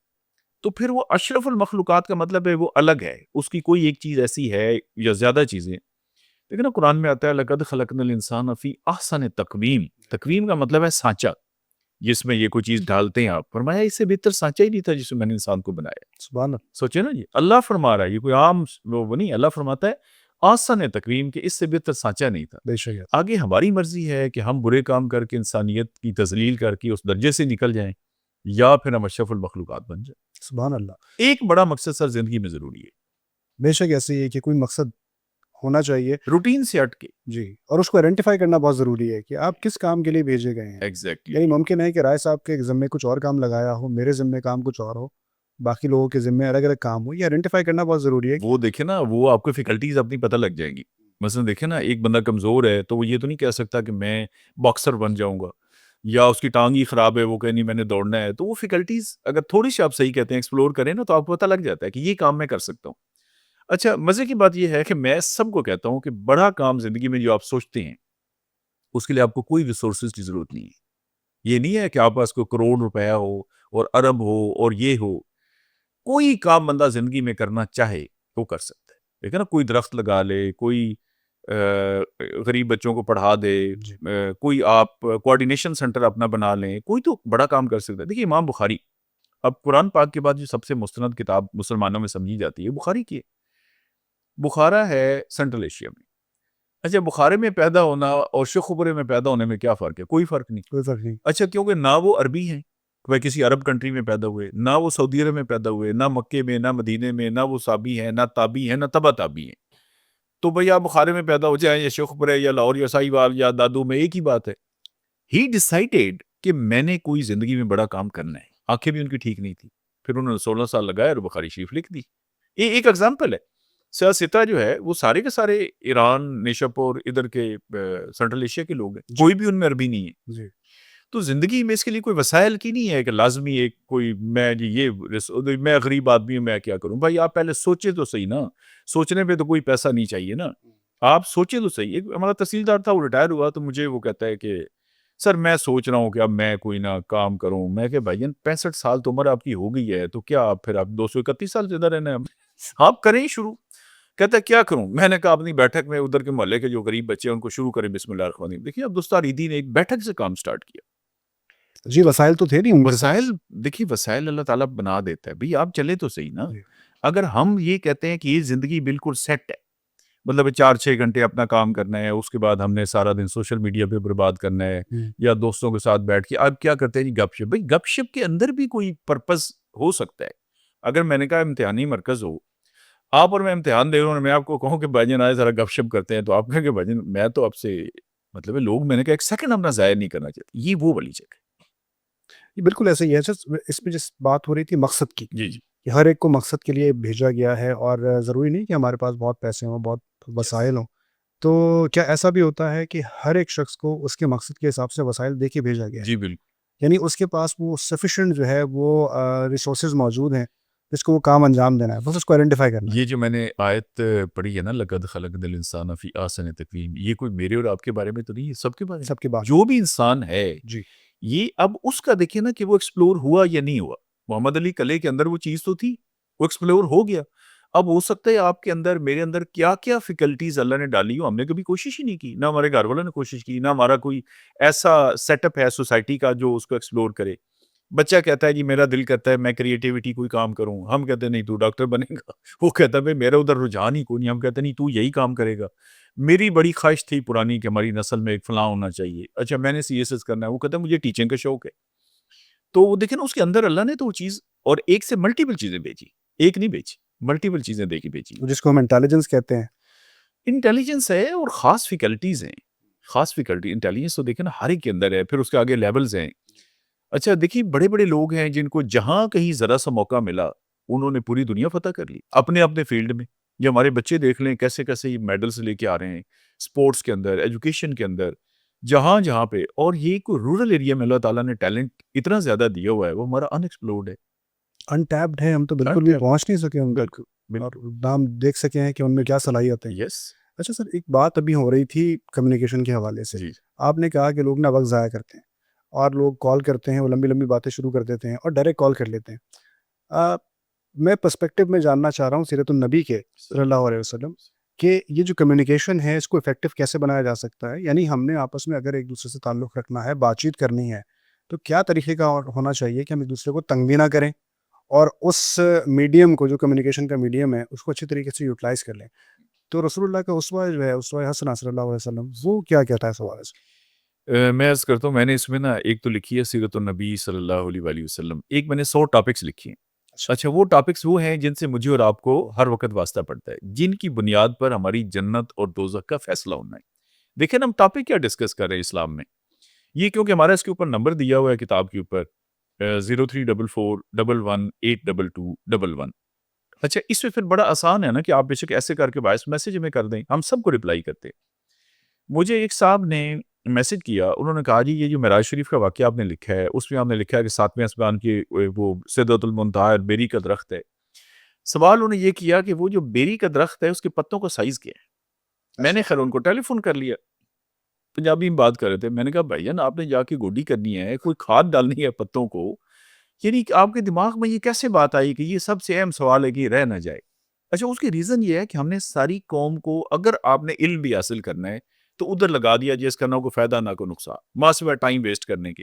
تو پھر وہ اشرف المخلوقات کا مطلب ہے وہ الگ ہے، اس کی کوئی ایک چیز ایسی ہے یا زیادہ چیزیں۔ لیکن نا قرآن میں آتا ہے لَقَدْ خَلَقْنَا الْإِنسَانَ فِي أَحْسَنِ تَقْوِيمٍ، تقویم کا مطلب ہے سانچہ، جس میں یہ کوئی چیز ڈالتے ہیں آپ۔ فرمایا اس سے بہتر سانچہ ہی نہیں تھا جس میں میں نے انسان کو بنایا۔ سبحان اللہ. سوچے نا جی، اللہ فرما رہا ہے، یہ کوئی عام وہ نہیں، اللہ فرماتا ہے آسن تقویم، کہ اس سے بہتر سانچہ نہیں تھا۔ بے شک. آگے ہماری مرضی ہے کہ ہم برے کام کر کے انسانیت کی تذلیل کر کے اس درجے سے نکل جائیں، یا پھر ہم اشرف المخلوقات بن جائیں۔ سبحان اللہ. ایک بڑا مقصد سر زندگی میں ضروری ہے، بے شک ایسے ہی ہے کہ کوئی مقصد ہونا چاہیے روٹین سے ہٹ کے. جی، اور اس کو آئیڈینٹیفائی کرنا بہت ضروری ہے کہ آپ کس کام کے لیے بھیجے گئے ہیں. ایگزیکٹلی. یعنی ممکن ہے کہ رائے صاحب کے ذمے کچھ اور کام لگایا ہو، میرے ذمے کام کچھ اور ہو، باقی لوگوں کے ذمے الگ الگ کام ہو. یہ آئیڈینٹیفائی کرنا بہت ضروری ہے. وہ دیکھیں نا، وہ آپ کو فیکلٹیز اپنی پتہ لگ جائیں گی. مثلا دیکھیں نا، ایک بندہ کمزور ہے تو وہ یہ تو نہیں کہہ سکتا کہ میں باکسر بن جاؤں گا، یا اس کی ٹانگ ہی خراب ہے وہ کہ نہیں میں نے دوڑنا ہے. تو وہ فیکلٹیز اگر تھوڑی سی آپ صحیح کہتے ہیں ایکسپلور کریں نا، تو آپ کو پتہ لگ جاتا ہے کہ یہ کام میں کر سکتا ہوں. اچھا، مزے کی بات یہ ہے کہ میں سب کو کہتا ہوں کہ بڑا کام زندگی میں جو آپ سوچتے ہیں اس کے لیے آپ کو کوئی ریسورسز کی ضرورت نہیں ہے. یہ نہیں ہے کہ آپ پاس کوئی کروڑ روپیہ ہو اور ارب ہو اور یہ ہو. کوئی کام بندہ زندگی میں کرنا چاہے وہ کر سکتا ہے. دیکھیں نا، کوئی درخت لگا لے، کوئی غریب بچوں کو پڑھا دے، جی کوئی آپ کوآرڈینیشن سینٹر اپنا بنا لیں، کوئی تو بڑا کام کر سکتا ہے. دیکھیے امام بخاری، اب قرآن پاک کے بعد جو سب سے مستند کتاب مسلمانوں میں سمجھی جاتی ہے بخاری کی ہے. بخارا ہے سینٹرل ایشیا میں. اچھا، بخارے میں پیدا ہونا اور شیخوپورے میں پیدا ہونے میں کیا فرق ہے؟ کوئی فرق نہیں. کوئی فرق نہیں. اچھا، کیونکہ نہ وہ عربی ہیں، وہ کسی عرب کنٹری میں پیدا ہوئے، نہ وہ سعودی عرب میں پیدا ہوئے، نہ مکے میں، نہ مدینے میں، نہ وہ صحابی ہیں، نہ تابعی ہیں، نہ تبع تابعی ہیں. تو بھئی آپ بخارے میں پیدا ہو جائیں یا شیخوپورے یا لاہور یا ساہیوال یا دادو میں، ایک ہی بات ہے. ہی ڈیسائیڈڈ کہ میں نے کوئی زندگی میں بڑا کام کرنا ہے. آنکھیں بھی ان کی ٹھیک نہیں تھی، پھر انہوں نے 16 سال لگائے اور بخاری شریف لکھ دی. یہ ایک ایگزامپل ہے. سیاستہ جو ہے وہ سارے کے سارے ایران، نیشاپور، ادھر کے سینٹرل ایشیا کے لوگ ہیں، کوئی بھی ان میں عربی نہیں ہے. جی تو زندگی میں اس کے لیے کوئی وسائل کی نہیں ہے کہ لازمی ایک کوئی میں میں غریب آدمی ہوں میں کیا کروں. بھائی آپ پہلے سوچے تو صحیح نا. سوچنے پہ تو کوئی پیسہ نہیں چاہیے نا. آپ سوچے تو صحیح. ایک ہمارا تحصیلدار تھا، وہ ریٹائر ہوا تو مجھے وہ کہتا ہے کہ سر میں سوچ رہا ہوں کہ اب میں کوئی نہ کام کروں. میں کہ بھائی 65 سال تو عمر آپ کی ہو گئی ہے، تو کیا آپ پھر آپ 231 سال زندہ رہنا ہے؟ آپ کریں ہی شروع. کہتا ہے کیا کروں؟ میں نے کہا اپنی بیٹھک میں ادھر کے محلے کے جو غریب بچے ہیں ان کو شروع کریں بسم اللہ الرحمن الرحیم. دیکھیے عبد الستار ایدھی نے ایک بیٹھک سے کام سٹارٹ کیا. جی، وسائل تو تھے نہیں ان کے پاس. وسائل، دیکھیے وسائل اللہ تعالیٰ بنا دیتا ہے. بھئی آپ چلے تو صحیح نا. جی. اگر ہم یہ کہتے ہیں کہ یہ زندگی بالکل سیٹ ہے، مطلب 4-6 گھنٹے اپنا کام کرنا ہے، اس کے بعد ہم نے سارا دن سوشل میڈیا پہ برباد کرنا ہے، یا دوستوں کے ساتھ بیٹھ کے آپ کیا کرتے ہیں جی گپ شپ. بھئی گپ شپ کے اندر بھی کوئی پرپس ہو سکتا ہے. اگر میں نے کہا امتحانی مرکز ہو، آپ اور میں امتحان دے رہا ہوں اور میں آپ کو کہوں کہ بھائی جان آئے ذرا گپ شپ کرتے ہیں، تو آپ کہیں کہ بھائی جان میں تو آپ سے مطلب ہے لوگ، میں نے کہا ایک سیکنڈ اپنا ضائع نہیں کرنا چاہتے. یہ وہ والی جگہ. یہ بالکل ایسا ہی ہے. اس میں جس بات ہو رہی تھی مقصد کی، جی جی کہ ہر ایک کو مقصد کے لیے بھیجا گیا ہے، اور ضروری نہیں کہ ہمارے پاس بہت پیسے ہوں، بہت وسائل ہوں. تو کیا ایسا بھی ہوتا ہے کہ ہر ایک شخص کو اس کے مقصد کے حساب سے وسائل دے کے بھیجا گیا ہے؟ جی بالکل. یعنی اس کے پاس وہ سفیشینٹ جو ہے وہ ریسورسز موجود ہیں جس کو وہ کام انجام دینا ہے، بس اس کو آئیڈینٹیفائی کرنا ہے. یہ جو میں نے آیت پڑھی ہے نا، لقد خلقنا الانسان فی احسن تقویم، یہ کوئی میرے اور آپ کے بارے میں تو نہیں ہے، سب کے بارے میں. سب کی بات. جو بھی انسان ہے جی یہ اب اس کا دیکھیں نا کہ وہ ایکسپلور ہوا یا نہیں ہوا. محمد علی کلے کے اندر وہ چیز تو تھی، وہ ایکسپلور ہو گیا. اب ہو سکتا ہے آپ کے اندر، میرے اندر کیا کیا فیکلٹیز اللہ نے ڈالی ہو، ہم نے کبھی کوشش ہی نہیں کی، نہ ہمارے گھر والوں نے کوشش کی، نہ ہمارا کوئی ایسا سیٹ اپ ہے سوسائٹی کا جو اس کو ایکسپلور کرے. بچہ کہتا ہے جی میرا دل کرتا ہے میں کریٹیوٹی کوئی کام کروں، ہم کہتے ہیں نہیں تو ڈاکٹر بنے گا. وہ کہتا ہے بھائی میرا ادھر رجحان ہی کوئی نہیں، ہم کہتے ہیں نہیں تو یہی کام کرے گا. میری بڑی خواہش تھی پرانی کہ ہماری نسل میں ایک فلاں ہونا چاہیے، اچھا میں نے سی ایس ایس کرنا ہے، وہ کہتا ہے مجھے ٹیچنگ کا شوق ہے. تو وہ دیکھیں نا اس کے اندر اللہ نے تو وہ چیز، اور ایک سے ملٹیپل چیزیں بیچی، ایک نہیں بیچی، ملٹیپل چیزیں دے کے بیچی. جس کو ہم انٹیلیجنس کہتے ہیں. انٹیلیجنس ہے اور خاص فیکلٹیز ہیں. خاص فیکلٹی انٹیلیجنس تو دیکھیں نا ہر ایک کے اندر ہے، پھر اس کے آگے لیولز ہیں. اچھا دیکھیے بڑے بڑے لوگ ہیں جن کو جہاں کہیں ذرا سا موقع ملا انہوں نے پوری دنیا فتح کر لی اپنے اپنے فیلڈ میں. یہ ہمارے بچے دیکھ لیں کیسے کیسے یہ میڈلز لے کے آ رہے ہیں اسپورٹس کے اندر، ایجوکیشن کے اندر، جہاں جہاں پہ. اور یہ کوئی رورل ایریا میں اللہ تعالیٰ نے ٹیلنٹ اتنا زیادہ دیا ہوا ہے، وہ ہمارا ان ایکسپلورڈ ہے، انٹیپڈ ہے. ہم تو بالکل بھی پہنچ نہیں سکے ان تک، بالکل اور نام دیکھ سکے ہیں کہ ان میں کیا صلاحیتیں ہیں. یس. اچھا سر، ایک بات ابھی ہو رہی تھی کمیونیکیشن کے حوالے سے. جی آپ نے کہا کہ لوگ نا وقت ضائع کرتے ہیں، اور لوگ کال کرتے ہیں، وہ لمبی لمبی باتیں شروع کر دیتے ہیں اور ڈائریکٹ کال کر لیتے ہیں. میں پرسپیکٹو میں جاننا چاہ رہا ہوں سیرت النبی کے صلی اللہ علیہ وسلم کہ یہ جو کمیونیکیشن ہے اس کو افیکٹو کیسے بنایا جا سکتا ہے. یعنی ہم نے آپس میں اگر ایک دوسرے سے تعلق رکھنا ہے، بات چیت کرنی ہے، تو کیا طریقے کا ہونا چاہیے کہ ہم ایک دوسرے کو تنگ بھی نہ کریں، اور اس میڈیم کو، جو کمیونیکیشن کا میڈیم ہے، اس کو اچھی طریقے سے یوٹیلائز کر لیں. تو رسول اللہ کا اسوہ جو ہے، اسوہ حسنہ صلی اللہ علیہ وسلم، وہ کیا کہتا ہے اس حوالے سے؟ میں عرض کرتا ہوں، میں نے اس میں نا ایک تو لکھی ہے سیرت النبی صلی اللہ علیہ وآلہ وسلم، ایک میں نے 100 ٹاپکس لکھی ہیں. اچھا وہ ٹاپکس وہ ہیں جن سے مجھے اور آپ کو ہر وقت واسطہ پڑتا ہے، جن کی بنیاد پر ہماری جنت اور دوزخ کا فیصلہ ہونا ہے۔ دیکھیں نا ہم ٹاپک کیا ڈسکس کر رہے ہیں اسلام میں، یہ کیونکہ ہمارا اس کے اوپر نمبر دیا ہوا ہے کتاب کے اوپر 0344118221۔ اچھا اس میں پھر بڑا آسان ہے نا کہ آپ بے شک ایسے کر کے وائس میسج ہمیں کر دیں، ہم سب کو رپلائی کرتے ہیں۔ مجھے ایک صاحب نے میسج کیا، انہوں نے کہا جی یہ جو معراج شریف کا واقعہ آپ نے لکھا ہے اس میں آپ نے لکھا ہے کہ ساتویں آسمان کی وہ سدرۃ المنتہا اور بیری کا درخت ہے۔ سوال انہوں نے یہ کیا کہ وہ جو بیری کا درخت ہے اس کے پتوں کا سائز کیا ہے؟ میں نے خیر ان کو ٹیلی فون کر لیا، پنجابی میں بات کر رہے تھے، میں نے کہا بھائی جان آپ نے جا کے گوڈی کرنی ہے، کوئی کھاد ڈالنی ہے پتوں کو، یعنی کہ آپ کے دماغ میں یہ کیسے بات آئی کہ یہ سب سے اہم سوال ہے کہ یہ رہ نہ جائے؟ اچھا اس کی ریزن یہ ہے کہ ہم نے ساری قوم کو، اگر آپ نے علم بھی حاصل کرنا ہے تو ادھر لگا دیا جس کا نہ کوئی فائدہ نہ کوئی نقصان، ماں سوائے ٹائم ویسٹ کرنے کے۔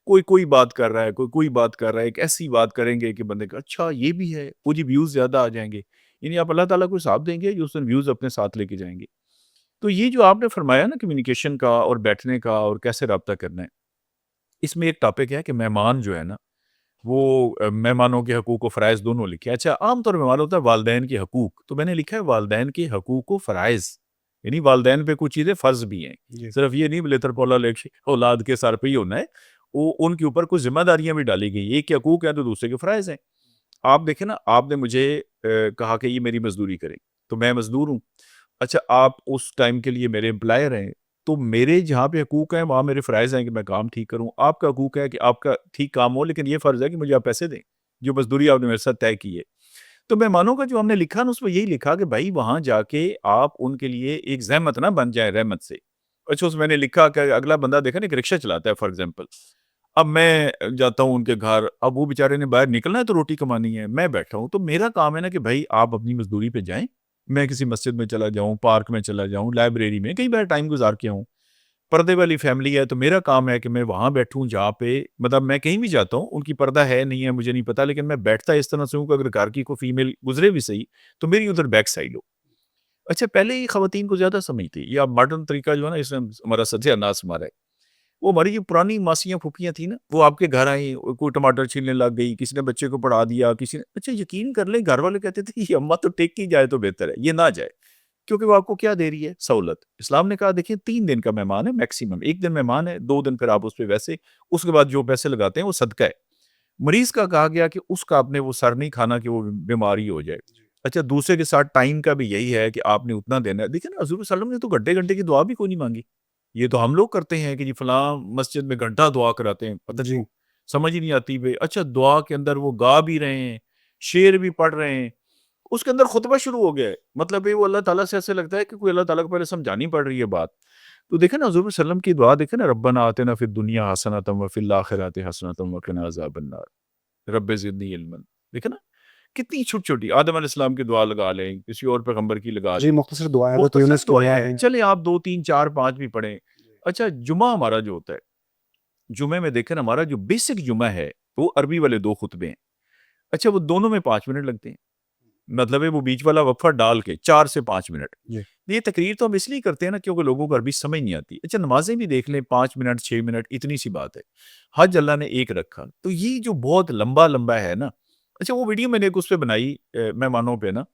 کوئی بات کر رہا ہے، کوئی بات کر رہا ہے، ایک ایسی بات کریں گے کہ بندے کا اچھا یہ بھی ہے، وہ جی ویوز زیادہ آ جائیں گے، یعنی آپ اللہ تعالیٰ کو حساب دیں گے جو اس دن ویوز اپنے ساتھ لے کے جائیں گے۔ تو یہ جو آپ نے فرمایا نا کمیونیکیشن کا اور بیٹھنے کا اور کیسے رابطہ کرنا ہے، اس میں ایک ٹاپک ہے کہ مہمان جو ہے نا وہ مہمانوں کے حقوق و فرائض دونوں لکھے۔ اچھا عام طور پہ ہمارا ہوتا ہے والدین کے حقوق، تو میں نے لکھا ہے والدین کے حقوق و فرائض، یعنی والدین پہ کچھ چیزیں فرض بھی ہیں، جی صرف یہ نہیں بلیتر پولا لیکش اولاد کے سر پہ ہی ہونا ہے، وہ ان کے اوپر کچھ ذمہ داریاں بھی ڈالی گئی، ایک کے حقوق ہیں تو دوسرے کے فرائض ہیں۔ آپ دیکھیں نا، آپ نے مجھے کہا کہ یہ میری مزدوری کرے تو میں مزدور ہوں، اچھا آپ اس ٹائم کے لیے میرے امپلائر ہیں، تو میرے جہاں پہ حقوق ہیں وہاں میرے فرائض ہیں کہ میں کام ٹھیک کروں، آپ کا حقوق ہے کہ آپ کا ٹھیک کام ہو، لیکن یہ فرض ہے کہ مجھے آپ پیسے دیں جو مزدوری آپ نے میرے ساتھ طے کی ہے۔ تو مہمانوں کا جو ہم نے لکھا نا اس میں یہی لکھا کہ بھائی وہاں جا کے آپ ان کے لیے ایک زحمت نہ بن جائے رحمت سے۔ اچھا اس میں نے لکھا کہ اگلا بندہ دیکھا نا ایک رکشہ چلاتا ہے فار ایگزامپل، اب میں جاتا ہوں ان کے گھر، اب وہ بیچارے نے باہر نکلنا ہے تو روٹی کمانی ہے، میں بیٹھا ہوں، تو میرا کام ہے نا کہ بھائی آپ اپنی مزدوری پہ جائیں، میں کسی مسجد میں چلا جاؤں، پارک میں چلا جاؤں، لائبریری میں کئی بار ٹائم گزار کے آؤں۔ پردے والی فیملی ہے تو میرا کام ہے کہ میں وہاں بیٹھوں جہاں پہ مطلب میں کہیں بھی جاتا ہوں، ان کی پردہ ہے نہیں ہے مجھے نہیں پتا، لیکن میں بیٹھتا اس طرح سے ہوں کہ اگر گھر کی کوئی فیمیل گزرے بھی صحیح تو میری ادھر بیک سائڈ ہو۔ اچھا پہلے یہ خواتین کو زیادہ سمجھ تھی، یہ اب ماڈرن طریقہ جو ہے نا اس میں ہمارا ستیہ ناش ہمارا ہے۔ وہ ہماری جو پرانی ماسیاں پھوپھیاں تھیں نا، وہ آپ کے گھر آئیں، کوئی ٹماٹر چھیلنے لگ گئی، کسی نے بچے کو پڑھا دیا، کسی نے، اچھا یقین کر لیں گھر والے کہتے تھے یہ اماں تو ٹیک کی جائے تو بہتر ہے، یہ نہ جائے، کیونکہ وہ آپ کو کیا دے رہی ہے؟ سہولت۔ اسلام نے کہا دیکھیں 3 دن کا مہمان ہے میکسیمم، 1 دن مہمان ہے، 2 دن پھر آپ اس پہ ویسے، اس کے بعد جو پیسے لگاتے ہیں وہ صدقہ ہے۔ مریض کا کہا گیا کہ اس کا آپ نے وہ سر نہیں کھانا کہ وہ بیماری ہو جائے۔ اچھا دوسرے کے ساتھ ٹائم کا بھی یہی ہے کہ آپ نے اتنا دینا ہے۔ دیکھیں نا حضور صلی اللہ علیہ وسلم نے تو گھنٹے گھنٹے کی دعا بھی کوئی نہیں مانگی، یہ تو ہم لوگ کرتے ہیں کہ جی فلاں مسجد میں گھنٹہ دعا کراتے ہیں، پتہ جی نہیں سمجھ ہی نہیں آتی بھائی۔ اچھا دعا کے اندر وہ گا بھی رہے ہیں، شعر بھی پڑھ رہے ہیں، اس کے اندر خطبہ شروع ہو گیا ہے، مطلب یہ وہ اللہ تعالیٰ سے ایسے لگتا ہے کہ کوئی اللہ تعالیٰ کو پہلے سمجھانی پڑ رہی ہے بات۔ تو دیکھیں نا حضور صلی اللہ علیہ وسلم کی دعا دیکھیں نا، ربنا آتنا فی الدنیا حسنۃ وفی الآخرۃ حسنۃ وقنا عذاب النار رب زدنی علما۔ دیکھیں نا کتنی چھوٹی چھوٹی، آدم علیہ السلام کی دعا لگا لیں، کسی اور پیغمبر کی لگا جی لیں، مختصر دعائیں حضرت مختصر یونس کی دعائیں دعا ہیں، ہیں۔ چلیں آپ 2 3 4 5 بھی پڑھیں۔ اچھا جمعہ ہمارا جو ہوتا ہے، جمعے میں دیکھیں ہمارا جو بیسک جمعہ ہے وہ عربی والے 2 خطبے ہیں، اچھا وہ دونوں میں 5 منٹ لگتے ہیں، مطلب ہے وہ بیچ والا وقفہ ڈال کے 4 سے 5 منٹ۔ جی یہ تقریر تو ہم اس لیے کرتے ہیں نا کیونکہ لوگوں کو عربی سمجھ نہیں آتی۔ اچھا نمازیں بھی دیکھ لیں 5 منٹ 6 منٹ اتنی سی بات ہے، حج اللہ نے ایک رکھا، تو یہ جو بہت لمبا لمبا ہے نا۔ اچھا وہ ویڈیو میں نے ایک اس پہ بنائی مہمانوں پہ نا،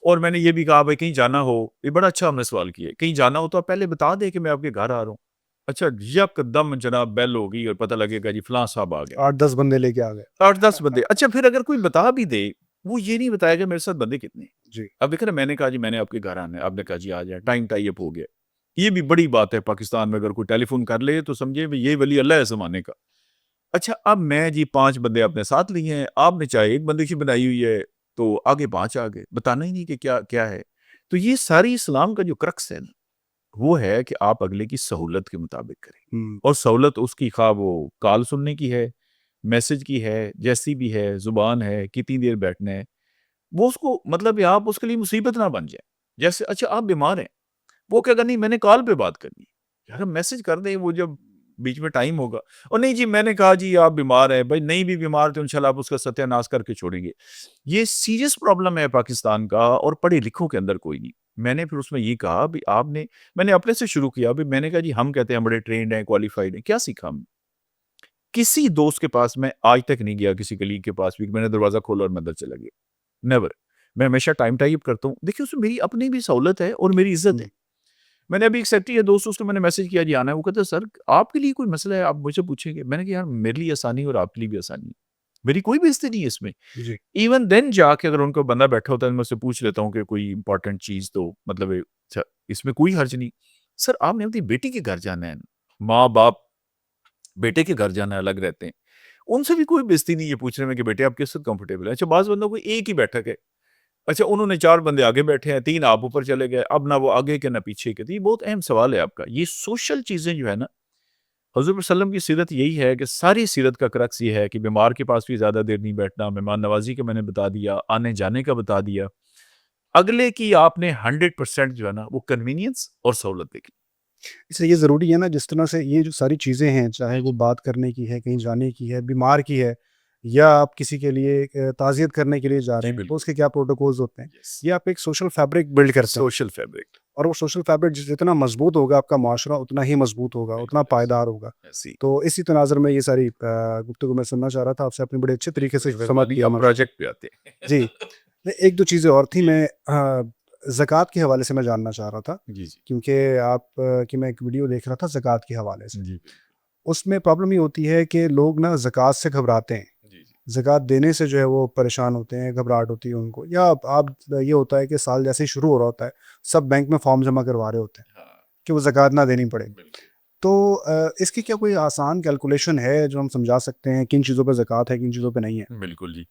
اور میں نے یہ بھی کہا بھائی کہیں جانا ہو، یہ بڑا اچھا ہم نے سوال کیا ہے، کہیں جانا ہو تو آپ پہلے بتا دیں کہ میں آپ کے گھر آ رہا ہوں۔ اچھا یک دم جناب بیل ہوگی اور پتہ لگے گا جی فلاں صاحب آ گئے، 8-10 بندے لے کے آ گئے۔ 8 10 بندے۔ اچھا پھر اگر کوئی بتا بھی دے، وہ یہ نہیں بتایا کہ میرے ساتھ بندے کتنے ہیں۔ جی اب دیکھیں نا میں نے کہا جی میں نے آپ کے گھر آنا ہے، آپ نے کہا جی آ جائیں، ٹائم ٹائی اپ ہو گیا۔ یہ بھی بڑی بات ہے پاکستان میں، اگر کوئی ٹیلی فون کر لے تو سمجھے بھی یہ ولی اللہ ہے زمانے کا۔ اچھا اب میں جی 5 بندے اپنے ساتھ لیے ہیں، آپ نے چاہے ایک بندے کی بنائی ہوئی ہے تو آگے 5 آ گئے، بتانا ہی نہیں کہ کیا کیا ہے۔ تو یہ ساری اسلام کا جو کرکس ہے نا، وہ ہے کہ آپ اگلے کی سہولت کے مطابق کریں، ہم، اور سہولت اس کی خواہ وہ کال سننے کی ہے، میسج کی ہے، جیسی بھی ہے، زبان ہے، کتنی دیر بیٹھنا ہے، وہ اس کو مطلب یہ آپ اس کے لیے مصیبت نہ بن جائے۔ جیسے اچھا آپ بیمار ہیں، وہ کیا کرنی، میں نے کال پہ بات کرنی ہے، یار میسج کر دیں، وہ جب بیچ میں ٹائم ہوگا، اور نہیں جی میں نے کہا جی آپ بیمار ہیں، بھائی نہیں بھی بیمار تو انشاءاللہ آپ اس کا ستیہ ناش کر کے چھوڑیں گے۔ یہ سیریس پرابلم ہے پاکستان کا، اور پڑھے لکھوں کے اندر کوئی نہیں۔ میں نے پھر اس میں یہ کہا بھی آپ نے، میں نے اپنے سے شروع کیا بھی، میں نے کہا جی ہم کہتے ہیں ہم بڑے ٹرینڈ ہیں، کوالیفائڈ ہیں، کیا سیکھا ہم نے؟ کسی دوست کے پاس میں آج تک نہیں گیا, کسی کلیگ کے پاس بھی, میں نے دروازہ کھولا اور میں اندر چلا گیا, نیور. میں ہمیشہ ٹائم ٹائپ کرتا ہوں. دیکھیے اس میں میری اپنی بھی سہولت ہے اور میری عزت ہے. میں نے ابھی ایک سیکٹری ہے دوست, اس کو میں نے میسج کیا جی آنا ہے, وہ کہتا ہے سر آپ کے لیے کوئی مسئلہ ہے آپ مجھ سے پوچھیں گے. میں نے کہا یار میرے لیے آسانی اور آپ کے لیے بھی آسانی ہے, میری کوئی بھی عزت نہیں ہے اس میں. جی ایون دین جا کے اگر ان کو بندہ بیٹھا ہوتا ہے میں اس سے پوچھ لیتا ہوں کہ کوئی امپورٹنٹ چیز تو مطلب اچھا اس میں کوئی حرج نہیں. سر آپ نے اپنی بیٹی کے گھر جانا ہے, ماں باپ بیٹے کے گھر جانا ہے, الگ رہتے ہیں, ان سے بھی کوئی بےزتی نہیں ہے پوچھنے میں کہ بیٹے آپ کس سے کمفرٹیبل ہے. اچھا بعض بندوں کو ایک ہی بیٹھک ہے, اچھا انہوں نے 4 بندے آگے بیٹھے ہیں, 3 آپ اوپر چلے گئے, اب نہ وہ آگے کے نہ پیچھے کے. یہ بہت اہم سوال ہے آپ کا. یہ سوشل چیزیں جو ہے نا, حضور صلی اللہ علیہ وسلم کی سیرت یہی ہے کہ ساری سیرت کا کرکس یہ ہے کہ بیمار کے پاس بھی زیادہ دیر نہیں بیٹھنا, مہمان نوازی کا میں نے بتا دیا, آنے جانے کا بتا دیا, اگلے کی آپ نے 100% جو ہے نا وہ کنوینئنس اور سہولت دیکھی. اس لیے یہ ضروری ہے نا, جس طرح سے یہ جو ساری چیزیں ہیں, چاہے وہ بات کرنے کی ہے, کہیں جانے کی ہے, بیمار کی ہے, یا آپ کسی کے لیے تعزیت کرنے کے لیے جا رہے جی ہیں, تو بالکل, اس کے کیا پروٹوکولز ہوتے ہیں. یس, یہ آپ ایک سوشل فیبرک بلڈ کرتے ہیں, سوشل فیبرک, اور وہ سوشل فیبرک جتنا مضبوط ہوگا آپ کا معاشرہ اتنا ہی مضبوط ہوگا, اتنا بالکل پائیدار ہوگا. ایسی تو اسی تناظر میں یہ ساری گفتگو میں سننا چاہ رہا تھا آپ سے, اپنے بڑے اچھے طریقے سے سمجھ کیا. اب پروجیکٹ پہ آتے ہیں. جی ایک دو چیزیں اور تھیں, میں زکوٰۃ کے حوالے سے میں جاننا چاہ رہا تھا, جی جی کیونکہ آپ کی میں ایک ویڈیو دیکھ رہا تھا زکوٰۃ کے حوالے سے. جی اس میں پرابلم یہ ہوتی ہے کہ لوگ نا زکوٰۃ سے گھبراتے ہیں, جی جی زکوٰۃ دینے سے جو ہے وہ پریشان ہوتے ہیں, گھبراہٹ ہوتی ہے ان کو, یا آپ یہ ہوتا ہے کہ سال جیسے ہی شروع ہو رہا ہوتا ہے سب بینک میں فارم جمع کروا رہے ہوتے ہیں ہاں کہ وہ زکوٰۃ نہ دینی پڑے. بالکل. تو اس کی کیا کوئی آسان کیلکولیشن ہے جو ہم سمجھا سکتے ہیں کن چیزوں پہ زکوٰۃ ہے, کن چیزوں پہ نہیں ہے؟ بالکل جی.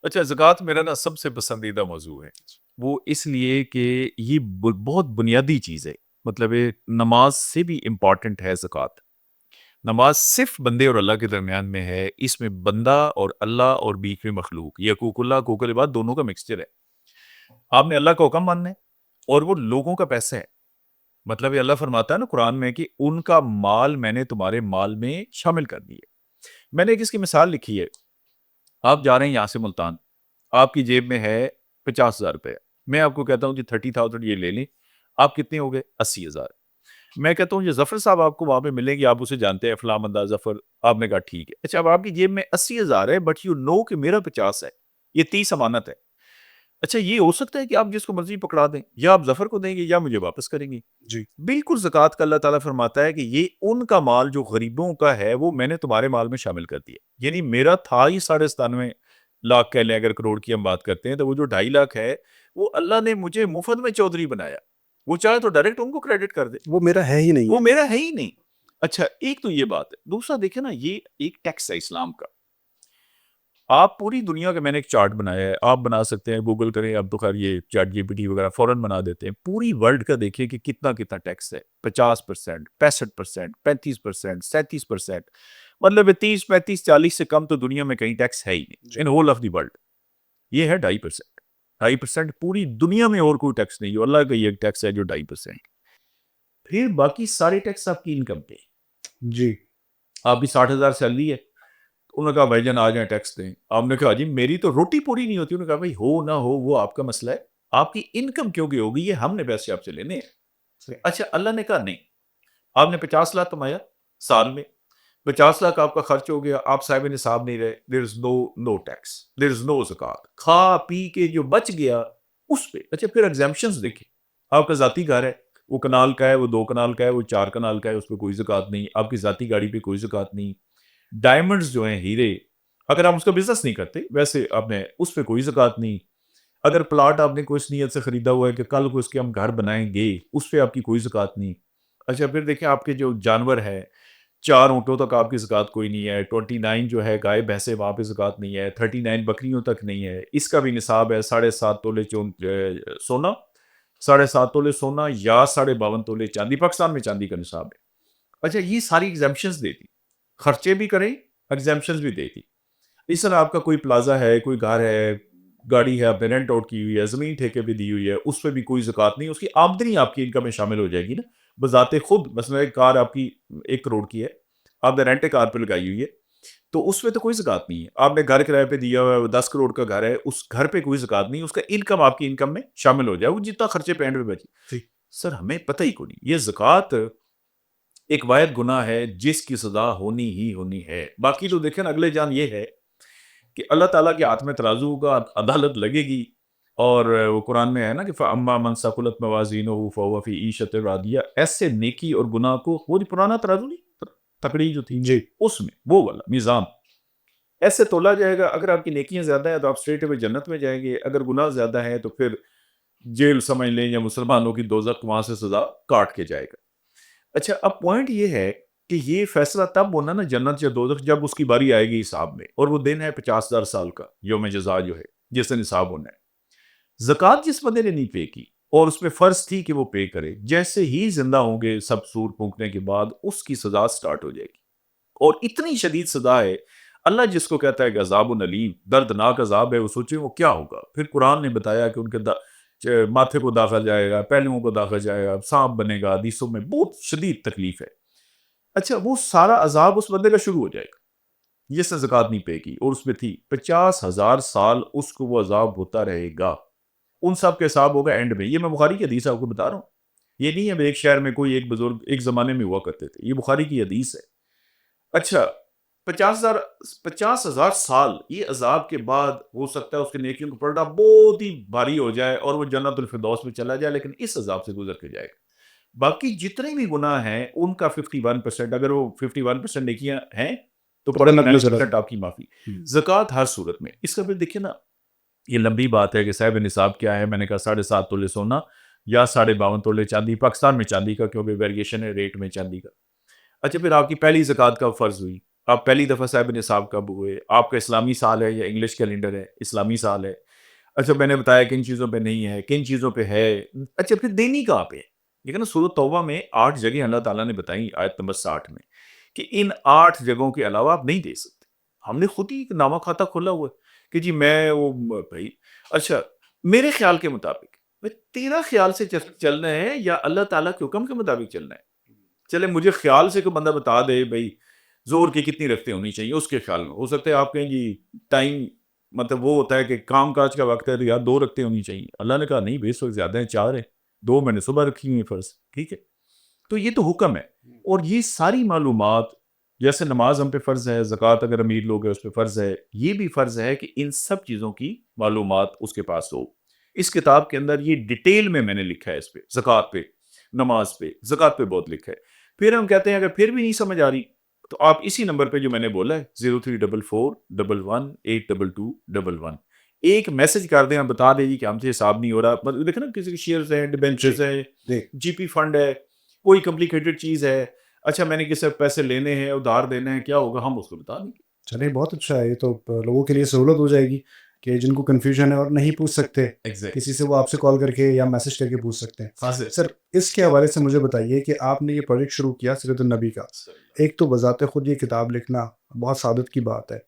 اچھا زکوٰۃ میرا نا سب سے پسندیدہ موضوع ہے, وہ اس لیے کہ یہ بہت بنیادی چیز ہے. مطلب نماز سے بھی امپورٹنٹ ہے زکوٰۃ. نماز صرف بندے اور اللہ کے درمیان میں ہے, اس میں بندہ اور اللہ اور بیچ میں مخلوق, یہ حقوق اللہ حقوق العباد دونوں کا مکسچر ہے. آپ نے اللہ کا حکم ماننا ہے اور وہ لوگوں کا پیسہ ہے. مطلب یہ اللہ فرماتا ہے نا قرآن میں کہ ان کا مال میں نے تمہارے مال میں شامل کر دیا. میں نے ایک اس کی مثال لکھی ہے. آپ جا رہے ہیں یہاں سے ملتان, آپ کی جیب میں ہے 50,000 روپے, میں آپ کو کہتا ہوں جی 30,000 یہ لے لیں, آپ کتنے ہو گئے 80,000. میں کہتا ہوں یہ ظفر صاحب آپ کو وہاں پہ ملیں گے, آپ اسے جانتے ہیں فلاں بندہ ظفر, آپ نے کہا ٹھیک ہے. اچھا اب آپ کی جیب میں 80,000 ہے, بٹ یو نو کہ میرا 50 ہے, یہ 30 امانت ہے. اچھا یہ ہو سکتا ہے کہ آپ جس کو مرضی پکڑا دیں, یا آپ ظفر کو دیں گے یا مجھے واپس کریں گے. جی بالکل زکوٰۃ کا اللہ تعالیٰ فرماتا ہے کہ یہ ان کا مال جو غریبوں کا ہے وہ میں نے تمہارے مال میں شامل کر دیا. یعنی میرا تھا ہی 97.5 کہہ لیں, اگر کروڑ کی ہم بات کرتے ہیں, تو وہ جو 2.5 ہے وہ اللہ نے مجھے مفت میں چودھری بنایا. وہ چاہے تو ڈائریکٹ ان کو کریڈٹ کر دے, وہ میرا ہے ہی نہیں وہ ہے. میرا ہے ہی نہیں. اچھا ایک تو یہ بات ہے. دوسرا دیکھیں نا, یہ ایک ٹیکس ہے اسلام کا. آپ پوری دنیا کا, میں نے ایک چارٹ بنایا ہے, آپ بنا سکتے ہیں, گوگل کریں, اب تو خیر یہ چیٹ جی پی ٹی وغیرہ فوراً بنا دیتے ہیں. پوری ورلڈ کا دیکھیں کہ کتنا ٹیکس ہے. 50%, 65%, 35%, 37%. مطلب 30, 35, 40 سے کم تو دنیا میں کہیں ٹیکس ہے ہی نہیں in whole of the world. یہ ہے 2.5%. 2.5% پوری دنیا میں اور کوئی ٹیکس نہیں. اللہ کا یہ ایک ٹیکس ہے جو 2.5%. پھر باقی سارے ٹیکس آپ کی انکم پہ. جی آپ کی 60,000 سیلری ہے, انہوں نے کہا بھائی جان آ جائیں ٹیکس دیں. آپ نے کہا جی میری تو روٹی پوری نہیں ہوتی. انہوں نے کہا بھائی ہو نہ ہو وہ آپ کا مسئلہ ہے, آپ کی انکم کیوں کی ہوگی, یہ ہم نے پیسے آپ سے لینے ہیں. اچھا اللہ نے کہا نہیں, آپ نے 50 لاکھ کمایا سال میں, 50 لاکھ آپ کا خرچ ہو گیا, آپ صاحب نصاب نہیں رہے, دیر از نو ٹیکس, دیر از نو زکوٰۃ. کھا پی کے جو بچ گیا اس پہ. اچھا پھر ایگزیمپشنز دیکھیں. آپ کا ذاتی گھر ہے, وہ کنال کا ہے, وہ 2 کنال کا ہے, وہ 4 کنال کا ہے, اس پہ کوئی زکوٰۃ نہیں. آپ کی ذاتی گاڑی پہ کوئی زکوٰۃ نہیں. ڈائمنڈز جو ہیں, ہیرے, اگر آپ اس کا بزنس نہیں کرتے ویسے آپ نے اس پہ کوئی زکوٰۃ نہیں. اگر پلاٹ آپ نے کوئی اس نیت سے خریدا ہوا ہے کہ کل کو اس کے ہم گھر بنائیں گے, اس پہ آپ کی کوئی زکوٰۃ نہیں. اچھا پھر دیکھیں آپ کے جو جانور ہے, 4 اونٹوں تک آپ کی زکوٰۃ کوئی نہیں ہے, 29 جو ہے گائے بھینسے وہاں پہ زکوٰۃ نہیں ہے, 39 بکریوں تک نہیں ہے. اس کا بھی نصاب ہے 7.5 تولے سونا, 7.5 تولے سونا یا 52.5 تولے چاندی. پاکستان میں چاندی کا نصاب ہے. اچھا یہ ساری ایگزیمپشنز دیتی, خرچے بھی کریں, ایگزیمپشنز بھی دیتی. اس طرح آپ کا کوئی پلازا ہے, کوئی گھر ہے, گاڑی ہے, آپ نے رینٹ آؤٹ کی ہوئی ہے, زمین ٹھیکے پہ دی ہوئی ہے, اس پہ بھی کوئی زکوٰۃ نہیں. اس کی آمدنی آپ کی انکم میں شامل ہو جائے گی نا بذات خود. مثلا ایک کار آپ کی 1 کروڑ کی ہے, آپ نے رینٹ کار پہ لگائی ہوئی ہے, تو اس پہ تو کوئی زکوٰۃ نہیں ہے. آپ نے گھر کرائے پہ دیا ہوا ہے, وہ 10 کروڑ کا گھر ہے, اس گھر پہ کوئی زکوٰۃ نہیں. اس کا انکم آپ کی انکم میں شامل ہو جائے, وہ جتنا خرچے پہ اینڈ پہ بچے. سر ہمیں پتہ ہی کو نہیں یہ زکوٰۃ ایک واحد گناہ ہے جس کی سزا ہونی ہی ہونی ہے. باقی تو دیکھیں نا اگلے جان یہ ہے کہ اللہ تعالیٰ کے ہاتھ میں ترازو ہوگا, عدالت لگے گی, اور وہ قرآن میں ہے نا کہ فَأَمَّا مَنْ ثَقُلَتْ مَوَازِينُهُ فَهُوَ فِي عِيشَةٍ رَاضِيَةٍ. ایسے نیکی اور گناہ کو, وہ پرانا ترازو نہیں, تکڑی جو تھی جی اس میں وہ والا میزان ایسے تولا جائے گا. اگر آپ کی نیکیاں زیادہ ہیں تو آپ اسٹریٹ اوے جنت میں جائیں گے, اگر گناہ زیادہ ہے تو پھر جیل سمجھ لیں یا مسلمانوں کی دوزخ, وہاں سے سزا کاٹ کے جائے گا. اچھا, اب پوائنٹ یہ ہے کہ یہ فیصلہ تب ہونا نا جنت یا دوزخ جب اس کی باری آئے گی حساب میں, اور وہ دن ہے 50,000 سال کا, یوم جزا جو ہے, جس دن حساب ہونا ہے. زکوٰۃ جس بندے نے نہیں پے کی اور اس پہ فرض تھی کہ وہ پے کرے, جیسے ہی زندہ ہوں گے سب سور پھونکنے کے بعد اس کی سزا سٹارٹ ہو جائے گی, اور اتنی شدید سزا ہے. اللہ جس کو کہتا ہے کہ عذاب العلیم, دردناک عذاب ہے, وہ سوچیں وہ کیا ہوگا. پھر قرآن نے بتایا کہ ان کے ماتھے کو داغا جائے گا, پہلوؤں کو داغا جائے گا, سانپ بنے گا, حدیثوں میں بہت شدید تکلیف ہے. اچھا, وہ سارا عذاب اس بندے کا شروع ہو جائے گا جس نے زکوٰۃ نہیں پے کی, اور اس میں تھی 50,000 سال اس کو وہ عذاب ہوتا رہے گا. ان سب کے حساب ہوگا اینڈ میں. یہ میں بخاری کی حدیث آپ کو بتا رہا ہوں, یہ نہیں ہے ایک شہر میں کوئی ایک بزرگ ایک زمانے میں ہوا کرتے تھے, یہ بخاری کی حدیث ہے. اچھا, 50,000 سال یہ عذاب کے بعد ہو سکتا ہے اس کے نیکیوں کو پلٹا بہت ہی بھاری ہو جائے اور وہ جنت الفردوس میں چلا جائے, لیکن اس عذاب سے گزر کے جائے گا. باقی جتنے بھی گناہ ہیں ان کا 51%, اگر وہ 51% نیکیاں ہیں تو تو 49% آپ کی معافی. ہم، زکوٰۃ ہر صورت میں. اس کا پھر دیکھیں نا, یہ لمبی بات ہے کہ صاحب نصاب کیا ہے. میں نے کہا 7.5 تولے سونا یا 52.5 تولے چاندی, پاکستان میں چاندی کا کیونکہ ویریشن ہے ریٹ میں چاندی کا. اچھا, پھر آپ کی پہلی زکوٰۃ کب فرض ہوئی, آپ پہلی دفعہ صاحب نصاب کب ہوئے, آپ کا اسلامی سال ہے یا انگلش کیلنڈر ہے, اسلامی سال ہے. اچھا, میں نے بتایا کن چیزوں پہ نہیں ہے, کن چیزوں پہ ہے. اچھا, پھر دینی کہاں پہ ہے. لیکن نا سورۃ توبہ میں 8 جگہ اللہ تعالیٰ نے بتائیں, آیت نمبر 60 میں, کہ ان 8 جگہوں کے علاوہ آپ نہیں دے سکتے. ہم نے خود ہی ایک نامہ کھاتہ کھولا ہوا ہے کہ جی میں وہ بھائی. اچھا, میرے خیال کے مطابق, تیرا خیال سے چلنا ہے یا اللہ تعالیٰ کے حکم کے مطابق چلنا ہے. چلے مجھے خیال سے کوئی بندہ بتا دے بھائی زور کی کتنی رفتیں ہونی چاہیے, اس کے خیال میں ہو سکتا ہے آپ کہیں جی ٹائم, مطلب وہ ہوتا ہے کہ کام کاج کا وقت ہے تو یار 2 رکھتے ہونی چاہیے. اللہ نے کہا نہیں بھائی اس وقت زیادہ ہیں, 4 ہیں, 2 میں نے صبح رکھی ہوئی فرض, ٹھیک ہے. تو یہ تو حکم ہے, اور یہ ساری معلومات جیسے نماز ہم پہ فرض ہے, زکوٰۃ اگر امیر لوگ ہیں اس پہ فرض ہے, یہ بھی فرض ہے کہ ان سب چیزوں کی معلومات اس کے پاس ہو. اس کتاب کے اندر یہ ڈیٹیل میں نے لکھا ہے, اس پہ زکوٰۃ پہ, نماز پہ, زکوٰۃ پہ بہت لکھا ہے. پھر ہم کہتے ہیں اگر پھر بھی نہیں سمجھ آ رہی تو آپ اسی نمبر پہ جو میں نے بولا ہے 0344118221 ایک میسج کر دیں, ہم بتا دیں جی کہ ہم سے حساب نہیں ہو رہا. مطلب دیکھیں نا کسی کے شیئرز ہیں, ڈیبینچرز ہیں, جی پی فنڈ ہے, کوئی کمپلیکیٹڈ چیز ہے. اچھا, میں نے کسی پیسے لینے ہیں, ادھار دینا ہے, کیا ہوگا, ہم اس کو بتا دیں گے. چلیں بہت اچھا ہے. یہ تو لوگوں کے لیے سہولت ہو جائے گی کہ جن کو کنفیوژن ہے اور نہیں پوچھ سکتے کسی سے, وہ آپ سے کال کر کے یا میسج کر کے پوچھ سکتے ہیں. سر اس کے حوالے سے مجھے بتائیے کہ آپ نے یہ پروجیکٹ شروع کیا سیرت النبی کا, ایک تو بذات خود یہ کتاب لکھنا بہت سعادت کی بات ہے,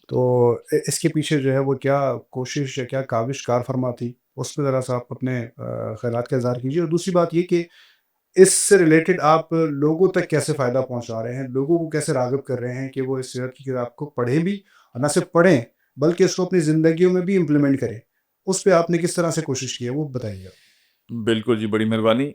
تو اس کے پیچھے جو ہے وہ کیا کوشش یا کیا کاوش کار فرما تھی, اس میں ذرا سا آپ اپنے خیالات کا اظہار کیجیے. اور دوسری بات یہ کہ اس سے ریلیٹڈ آپ لوگوں تک کیسے فائدہ پہنچا رہے ہیں, لوگوں کو کیسے راغب کر رہے ہیں کہ وہ اس سیرت کی کتاب کو پڑھیں بھی, اور نہ صرف پڑھیں بلکہ اس کو اپنی زندگیوں میں بھی امپلیمنٹ کریں. اس پہ آپ نے کس طرح سے کوشش کی ہے وہ بتائیے. بالکل جی, بڑی مہربانی.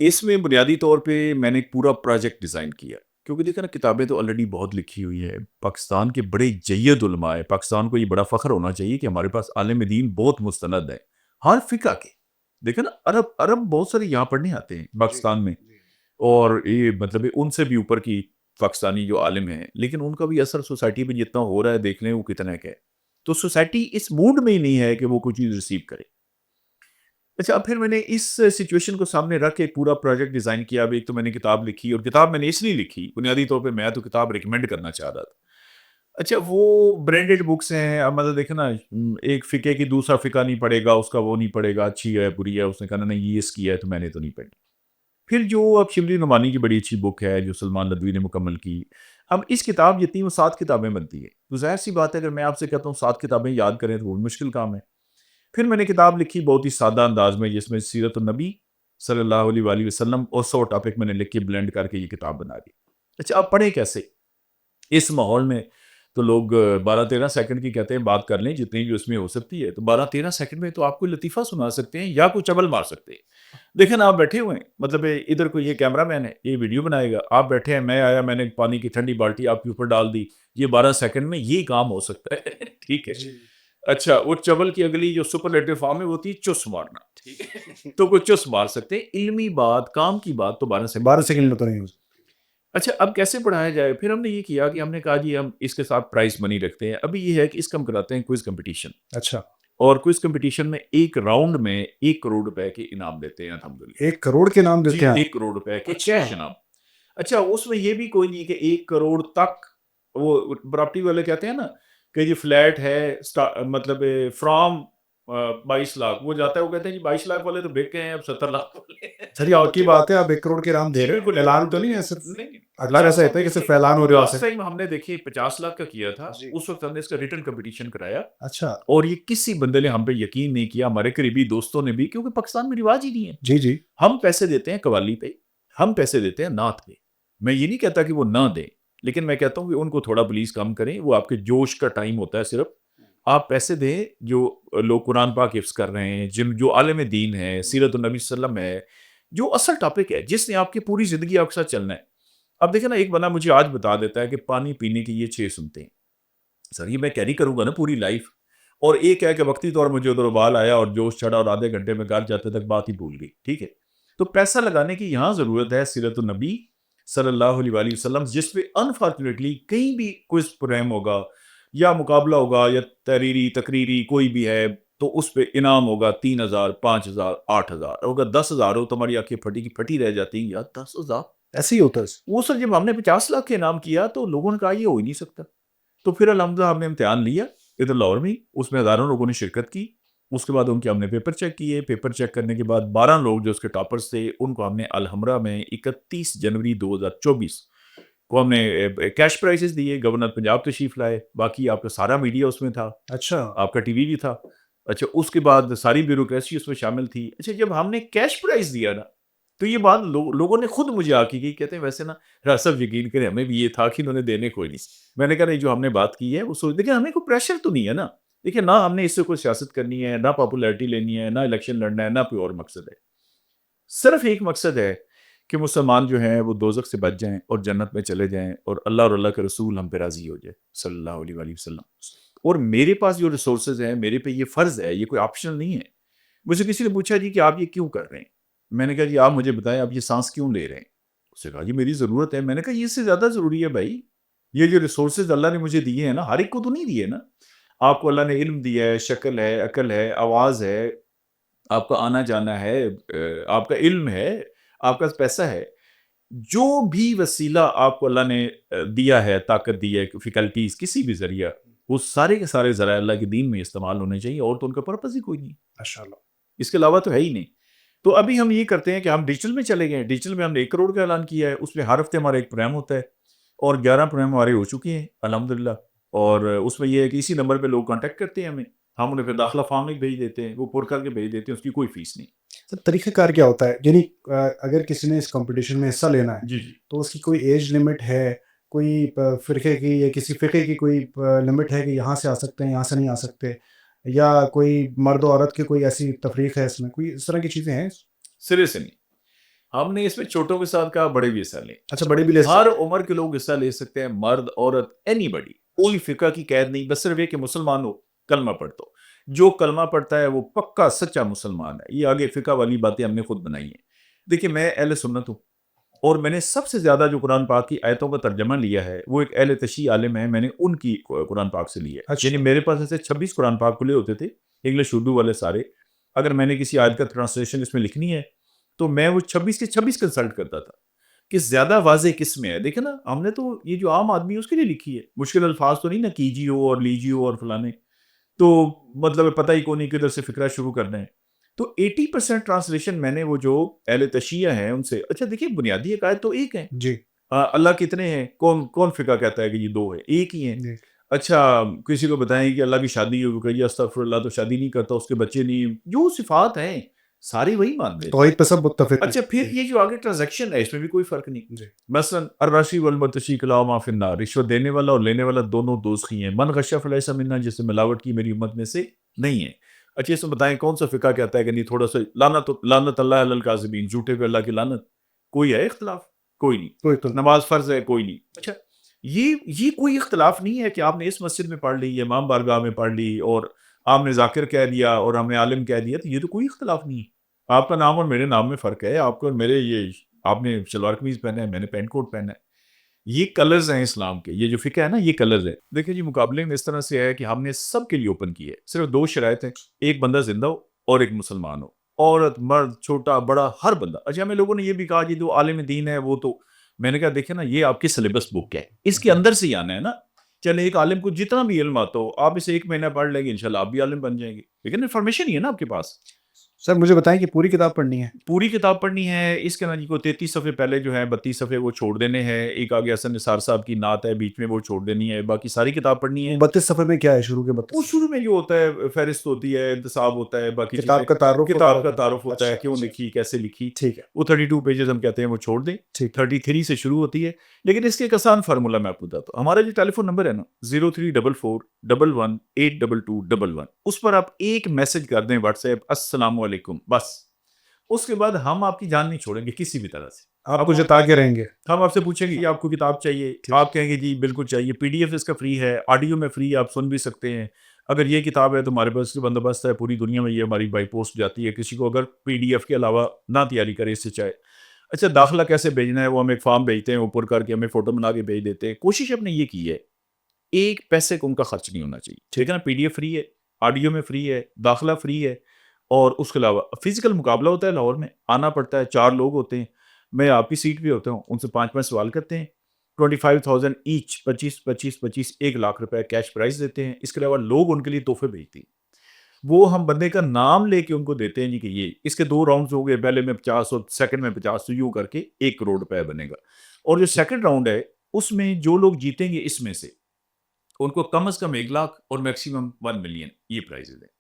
اس میں بنیادی طور پہ میں نے ایک پورا پروجیکٹ ڈیزائن کیا, کیونکہ دیکھیں نا کتابیں تو آلریڈی بہت لکھی ہوئی ہے. پاکستان کے بڑے جید علماء ہے, پاکستان کو یہ بڑا فخر ہونا چاہیے کہ ہمارے پاس عالم دین بہت مستند ہیں ہر فقہ کے. دیکھیں نا عرب بہت سارے یہاں پڑھنے آتے ہیں پاکستان میں, اور یہ مطلب ان سے بھی اوپر کی پاکستانی جو عالم ہیں, لیکن ان کا بھی اثر سوسائٹی پہ جتنا ہو رہا ہے دیکھ لیں وہ کتنا ہے. تو سوسائٹی اس موڈ میں ہی نہیں ہے کہ وہ کوئی چیز ریسیو کرے. اچھا, اب پھر میں نے اس سچویشن کو سامنے رکھ کے پورا پروجیکٹ ڈیزائن کیا. اب ایک تو میں نے کتاب لکھی, اور کتاب میں نے اس لیے لکھی بنیادی طور پہ میں تو کتاب ریکمینڈ کرنا چاہ رہا تھا. اچھا, وہ برانڈیڈ بکس ہیں, اب مطلب دیکھیں نا ایک فقہ کی دوسرا فقہ نہیں پڑھے گا, اس کا وہ نہیں پڑھے گا, اچھی ہے بری ہے, اس نے کہا نہیں یہ اس کی ہے, تو میں نے تو نہیں پڑھی. پھر جو اب شبلی نعمانی کی بڑی اچھی بک ہے جو سلمان ندوی نے مکمل کی. اب اس کتاب جتنی وہ 7 کتابیں بنتی ہے, تو ظاہر سی بات ہے اگر میں آپ سے کہتا ہوں 7 کتابیں یاد کریں تو وہ مشکل کام ہے. پھر میں نے کتاب لکھی بہت ہی سادہ انداز میں, جس میں سیرت النبی صلی اللہ علیہ وآلہ وسلم اور 100 ٹاپک میں نے لکھ کے بلینڈ کر کے یہ کتاب بنا دی. اچھا, آپ پڑھیں کیسے اس ماحول میں؟ تو لوگ 12-13 سیکنڈ کی کہتے ہیں بات کر لیں جتنی بھی اس میں ہو سکتی ہے، تو 12-13 سیکنڈ میں تو آپ کوئی لطیفہ سنا سکتے ہیں یا کوئی چبل مار سکتے ہیں۔ دیکھیں نا، آپ بیٹھے ہوئے ہیں، مطلب ادھر کوئی یہ کیمرہ مین ہے، یہ ویڈیو بنائے گا، آپ بیٹھے ہیں، میں آیا، میں نے پانی کی ٹھنڈی بالٹی آپ کے اوپر ڈال دی، یہ 12 سیکنڈ میں یہ کام ہو سکتا ہے ٹھیک ہے۔ اچھا، وہ چبل کی اگلی جو سپرلیٹو فارم ہے وہ ہوتی ہے چس مارنا، ٹھیک ہے، تو کوئی چس مار سکتے ہیں، علمی بات، کام کی بات تو 12 سیکنڈ 12 سیکنڈ میں تو نہیں ہو سکتا۔ اچھا، اب کیسے پڑھایا جائے؟ پھر ہم نے یہ کیا کہ ہم نے کہا جی ہم اس کے ساتھ پرائز منی رکھتے ہیں۔ ابھی یہ ہے کہ اس کا ہم کراتے ہیں کوئز کمپٹیشن، اچھا، اور کوئز کمپٹیشن میں ایک راؤنڈ میں 1 کروڑ روپے کے انعام دیتے ہیں الحمدللہ۔ 1 کروڑ کے نام جی، دیتے ہیں؟ 1 کروڑ روپے کے کیش انعام۔ اچھا، اس میں یہ بھی کوئی نہیں کہ 1 کروڑ تک، وہ پراپرٹی والے کہتے ہیں نا کہ یہ فلیٹ ہے مطلب فرام 22 لاکھ، وہ جاتا ہے وہ کہتے ہیں جی 22 لاکھ والے تو بک گئے ہیں، اب 70 لاکھ والے ہیں۔ سر یہ آپ کی بات ہے، آپ 1 کروڑ کے انعام دے رہے ہیں، کوئی اعلان تو نہیں ہے صرف؟ نہیں، اگلا ایسا ہوتا ہے کہ صرف اعلان ہو رہا لاسٹ ہے۔ ٹائم ہم نے دیکھیے 50 لاکھ کا کیا تھا، جی۔ اس وقت ہم نے اس کا ریٹن کمپٹیشن کرایا، اچھا، اور یہ کسی بندے نے ہم پہ یقین نہیں کیا، ہمارے قریبی دوستوں نے بھی، کیونکہ پاکستان میں رواج ہی نہیں ہے۔ جی جی، ہم پیسے دیتے ہیں قوالی پہ، ہم پیسے دیتے ہیں نعت پہ۔ میں یہ نہیں کہتا کہ وہ نہ دیں، لیکن میں کہتا ہوں کہ ان کو تھوڑا پلیز کم کریں، وہ آپ کے جوش کا ٹائم ہوتا ہے صرف۔ آپ پیسے دیں جو لوگ قرآن پاک حفظ کر رہے ہیں، جو عالم دین ہے، سیرت النبی صلی اللہ علیہ وسلم ہے، جو اصل ٹاپک ہے، جس نے آپ کی پوری زندگی آپ کے ساتھ چلنا ہے۔ اب دیکھیں نا، ایک بندہ مجھے آج بتا دیتا ہے کہ پانی پینے کی یہ 6 سنتے ہیں، سر یہ میں کیری کروں گا نا پوری لائف؟ اور ایک ہے کہ وقتی طور مجھے ادھر ابال آیا اور جوش چڑھا اور آدھے گھنٹے میں گھر جاتے تک بات ہی بھول گئی، ٹھیک ہے؟ تو پیسہ لگانے کی یہاں ضرورت ہے سیرت النبی صلی اللہ علیہ وآلہ وسلم، جس پہ انفارچونیٹلی کہیں بھی کوئی پروگرام ہوگا یا مقابلہ ہوگا یا تحریری تقریری کوئی بھی ہے، تو اس پہ انعام ہوگا 3000 5000 8000، اگر 10,000 ہو تو ہماری آنکھیں پھٹی کی پھٹی رہ جاتی ہیں، یار 10,000! ایسے ہی ہوتا ہے۔ وہ سر جب ہم نے 50 لاکھ کا انعام کیا تو لوگوں نے کہا یہ ہو ہی نہیں سکتا۔ تو پھر الحمدللہ ہم نے امتحان لیا ادھر لاہور میں، اس میں ہزاروں لوگوں نے شرکت کی، اس کے بعد ان کے ہم نے پیپر چیک کیے، پیپر چیک کرنے کے بعد 12 لوگ جو اس کے ٹاپرز تھے ان کو ہم نے الحمرہ میں 31 جنوری 2024 کو ہم نے کیش پرائزز دیے، گورنر پنجاب تشریف لائے، باقی آپ کا سارا میڈیا اس میں تھا، اچھا، آپ کا ٹی وی بھی تھا۔ اچھا، اس کے بعد ساری بیوروکریسی اس میں شامل تھی۔ اچھا، جب ہم نے کیش پرائز دیا نا تو یہ بات لوگوں نے خود مجھے آ کی کہتے ہیں ویسے نا راز صاحب یقین کریں ہمیں بھی یہ تھا کہ انہوں نے دینے کوئی نہیں۔ میں نے کہا نہیں، جو ہم نے بات کی ہے وہ سوچ، دیکھیں ہمیں کوئی پریشر تو نہیں ہے نا، دیکھیں نہ ہم نے اس سے کوئی سیاست کرنی ہے، نہ پاپولیرٹی لینی ہے، نہ الیکشن لڑنا ہے، نہ کوئی اور مقصد ہے۔ صرف ایک مقصد ہے کہ مسلمان جو ہیں وہ دوزخ سے بچ جائیں اور جنت میں چلے جائیں، اور اللہ اور اللہ کے رسول ہم پہ راضی ہو جائے صلی اللہ علیہ وآلہ وسلم۔ اور میرے پاس جو ریسورسز ہیں، میرے پہ یہ فرض ہے، یہ کوئی آپشنل نہیں ہے۔ مجھے کسی نے پوچھا جی کہ آپ یہ کیوں کر رہے ہیں؟ میں نے کہا جی آپ مجھے بتائیں آپ یہ سانس کیوں لے رہے ہیں؟ اس نے کہا جی میری ضرورت ہے۔ میں نے کہا یہ اس سے زیادہ ضروری ہے بھائی، یہ جو ریسورسز اللہ نے مجھے دیے ہیں نا، ہر ایک کو تو نہیں دیے نا۔ آپ کو اللہ نے علم دیا ہے، شکل ہے، عقل ہے، آواز ہے، آپ کا آنا جانا ہے، آپ کا علم ہے، آپ کا پیسہ ہے، جو بھی وسیلہ آپ کو اللہ نے دیا ہے، طاقت دی ہے، فیکلٹیز کسی بھی ذریعہ، وہ سارے کے سارے ذرائع اللہ کے دین میں استعمال ہونے چاہیے، اور تو ان کا پرپس ہی کوئی نہیں، ماشاءاللہ۔ اس کے علاوہ تو ہے ہی نہیں۔ تو ابھی ہم یہ کرتے ہیں کہ ہم ڈیجیٹل میں چلے گئے، ڈیجیٹل میں ہم نے 1 کروڑ کا اعلان کیا ہے، اس میں ہر ہفتے ہمارا ایک پروگرام ہوتا ہے، اور 11 پروگرام ہمارے ہو چکے ہیں الحمدللہ۔ اور اس میں یہ ہے کہ اسی نمبر پہ لوگ کانٹیکٹ کرتے ہیں ہمیں، ہم انہیں پھر داخلہ فارم ایک بھیج دیتے ہیں، وہ پر کر کے بھیج دیتے ہیں، اس کی کوئی فیس نہیں۔ سر طریقہ کار کیا ہوتا ہے؟ یعنی اگر کسی نے اس کمپٹیشن میں حصہ لینا ہے جی جی، تو اس کی کوئی ایج لمٹ ہے، کوئی فرقے کی یا کسی فقے کی کوئی لمٹ ہے کہ یہاں سے آ سکتے ہیں، یہاں سے نہیں آ سکتے، یا کوئی مرد و عورت کی کوئی ایسی تفریق ہے اس میں، کوئی اس طرح کی چیزیں ہیں؟ سرے سے نہیں، ہم نے اس میں چھوٹوں کے ساتھ کہا بڑے بھی حصہ لیں، اچھا، بڑے بھی لے ہر عمر کے لوگ حصہ لے سکتے ہیں، مرد عورت اینی بڈی، کوئی فقہ کی قید نہیں، بس صرف یہ کہ مسلمان ہو، کلمہ پڑھتا ہو۔ جو کلمہ پڑھتا ہے وہ پکا سچا مسلمان ہے۔ یہ آگے فقہ والی باتیں ہم نے خود بنائی ہیں۔ دیکھیں میں اہل سنت ہوں، اور میں نے سب سے زیادہ جو قرآن پاک کی آیتوں کا ترجمہ لیا ہے وہ ایک اہل تشیع عالم ہے، میں نے ان کی قرآن پاک سے لی ہے۔ اچھا۔ یعنی میرے پاس ایسے 26 قرآن پاک کھلے ہوتے تھے، انگلش اردو والے سارے، اگر میں نے کسی آیت کا ٹرانسلیشن اس میں لکھنی ہے تو میں وہ 26 کے 26 کنسلٹ کرتا تھا کہ زیادہ واضح کس میں ہے۔ دیکھیں نا، ہم نے تو یہ جو عام آدمی ہے اس کے لیے لکھی ہے، مشکل الفاظ تو نہیں نا، کیجیو اور لیجیو اور فلانے، تو مطلب پتہ ہی کو نہیں کدھر سے فکرہ شروع کرنا ہے۔ تو 80% ٹرانسلیشن میں نے وہ جو اہل تشیع ہیں ان سے، اچھا دیکھیے بنیادی عقائد تو ایک ہیں، جی اللہ کتنے ہیں، کون فقہ کہتا ہے کہ یہ 2 ہے، ایک ہی ہیں۔ جی، اچھا کسی کو بتائیں کہ اللہ کی شادی ہو، کہ استغفر اللہ، تو شادی نہیں کرتا، اس کے بچے نہیں، جو صفات ہیں سارے وہی مانتے ہیں. توحید پہ سب متفق ہیں. اچھا پھر یہ جو آگے ٹرانزیکشن ہے اس میں بھی کوئی فرق نہیں. جی. مثلا الراشی والمرتشی کلا ما فی النار، رشوت دینے والا اور لینے والا دونوں دوزخی ہیں. من غش فلیس منا، جس نے ملاوٹ کی میری امت میں سے نہیں ہے. اچھا اس میں بتائیں کون سا فقہ کہتا ہے کہ نہیں تھوڑا سا لعنت اللہ علی الکاذبین، جھوٹے پہ اللہ کی لعنت؟ کوئی ہے اختلاف؟ کوئی نہیں. کوئی تو نماز فرض ہے؟ کوئی نہیں. اچھا یہ کوئی اختلاف نہیں ہے کہ آپ نے اس مسجد میں پڑھ لی، امام بارگاہ میں پڑھ لی، اور آپ نے ذاکر کہہ دیا اور ہم نے عالم کہہ دیا، تو یہ تو کوئی اختلاف نہیں ہے. آپ کا نام اور میرے نام میں فرق ہے. آپ کو اور میرے، یہ آپ نے شلوار قمیض پہنا ہے، میں نے پینٹ کوٹ پہنا ہے. یہ کلرز ہیں اسلام کے، یہ جو فقہ ہے نا یہ کلرز ہے. دیکھیں جی مقابلے میں اس طرح سے ہے کہ ہم نے سب کے لیے اوپن کی ہے. صرف دو شرائط ہیں، ایک بندہ زندہ ہو اور ایک مسلمان ہو. عورت مرد چھوٹا بڑا ہر بندہ. اچھا ہمیں لوگوں نے یہ بھی کہا جی جو عالم دین ہے وہ تو، میں نے کہا دیکھیں نا یہ آپ کی سلیبس بک ہے، اس کے اندر سے ہی آنا ہے نا. چلے ایک عالم کو جتنا بھی علم آتا ہو آپ اسے ایک مہینہ پڑھ لیں گے انشاءاللہ آپ بھی عالم بن جائیں گے، لیکن انفارمیشن ہی ہے نا آپ کے پاس. سر مجھے بتائیں کہ پوری کتاب پڑھنی ہے؟ پوری کتاب پڑھنی ہے. اس کے نا جی کو 33 صفحے پہلے جو ہے 32 صفحے وہ چھوڑ دینے ہیں. ایک آگے حسن نثار صاحب کی نعت ہے بیچ میں، وہ چھوڑ دینی ہے. باقی ساری کتاب پڑھنی ہے. 32 صفحے میں کیا ہے شروع کے وہ 32؟ شروع میں جو ہوتا ہے فہرست ہوتی ہے، انتصاب ہوتا ہے، باقی کتاب کا تعارف ہوتا کتاب ہے؟ کا تعارف ہوتا ہے، اچھا، کیوں اچھا. لکھی کیسے لکھی. ٹھیک ہے. وہ 32 پیجز ہم کہتے ہیں وہ چھوڑ دیں. ٹھیک. 33 سے شروع ہوتی ہے. لیکن اس کے ایک آسان فارمولہ میں آپ کو بتاتا ہوں. ہمارا جو ٹیلی فون نمبر ہے نا 0344118222، اس پر آپ ایک میسج کر دیں واٹس ایپ السلام علیکم، بس. اس کے بعد ہم آپ کی جان نہیں چھوڑیں گے کسی بھی طرح سے. آپ کو جتا کے رہیں گے. ہم آپ سے پوچھیں گے کہ آپ کو کتاب چاہیے، آپ کہیں گے جی بالکل چاہیے. پی ڈی ایف اس کا فری ہے، آڈیو میں فری، آپ سن بھی سکتے ہیں. اگر یہ کتاب ہے تو ہمارے پاس بندوبست ہے پوری دنیا میں، یہ ہماری بائی پوسٹ جاتی ہے. کسی کو اگر پی ڈی ایف کے علاوہ نہ تیاری کرے اس سے چاہے. اچھا داخلہ کیسے بھیجنا ہے؟ وہ ہم ایک فارم بھیجتے ہیں اوپر کر کے، ہمیں فوٹو بنا کے بھیج دیتے ہیں. کوشش اپنے یہ کی ہے ایک پیسے کو ان کا خرچ نہیں ہونا چاہیے. ٹھیک ہے نا. پی ڈی ایف فری ہے، آڈیو میں فری ہے، داخلہ فری ہے. اور اس کے علاوہ فزیکل مقابلہ ہوتا ہے لاہور میں، آنا پڑتا ہے. 4 لوگ ہوتے ہیں، میں آپ کی سیٹ پہ ہوتا ہوں، ان سے 5 سوال کرتے ہیں. 25,000 ایچ، 25 1 لاکھ روپے کیش پرائز دیتے ہیں. اس کے علاوہ لوگ ان کے لیے تحفے بھیجتے ہیں. وہ ہم بندے کا نام لے کے ان کو دیتے ہیں جی کہ یہ اس کے 2 راؤنڈز ہو گئے، پہلے میں 50 اور سیکنڈ میں 50، تو یوں کر کے 1 کروڑ روپے بنے گا. اور جو سیکنڈ راؤنڈ ہے اس میں جو لوگ جیتیں گے اس میں سے ان کو کم از کم 1 لاکھ اور میکسیمم 1 ملین یہ پرائزز ہیں.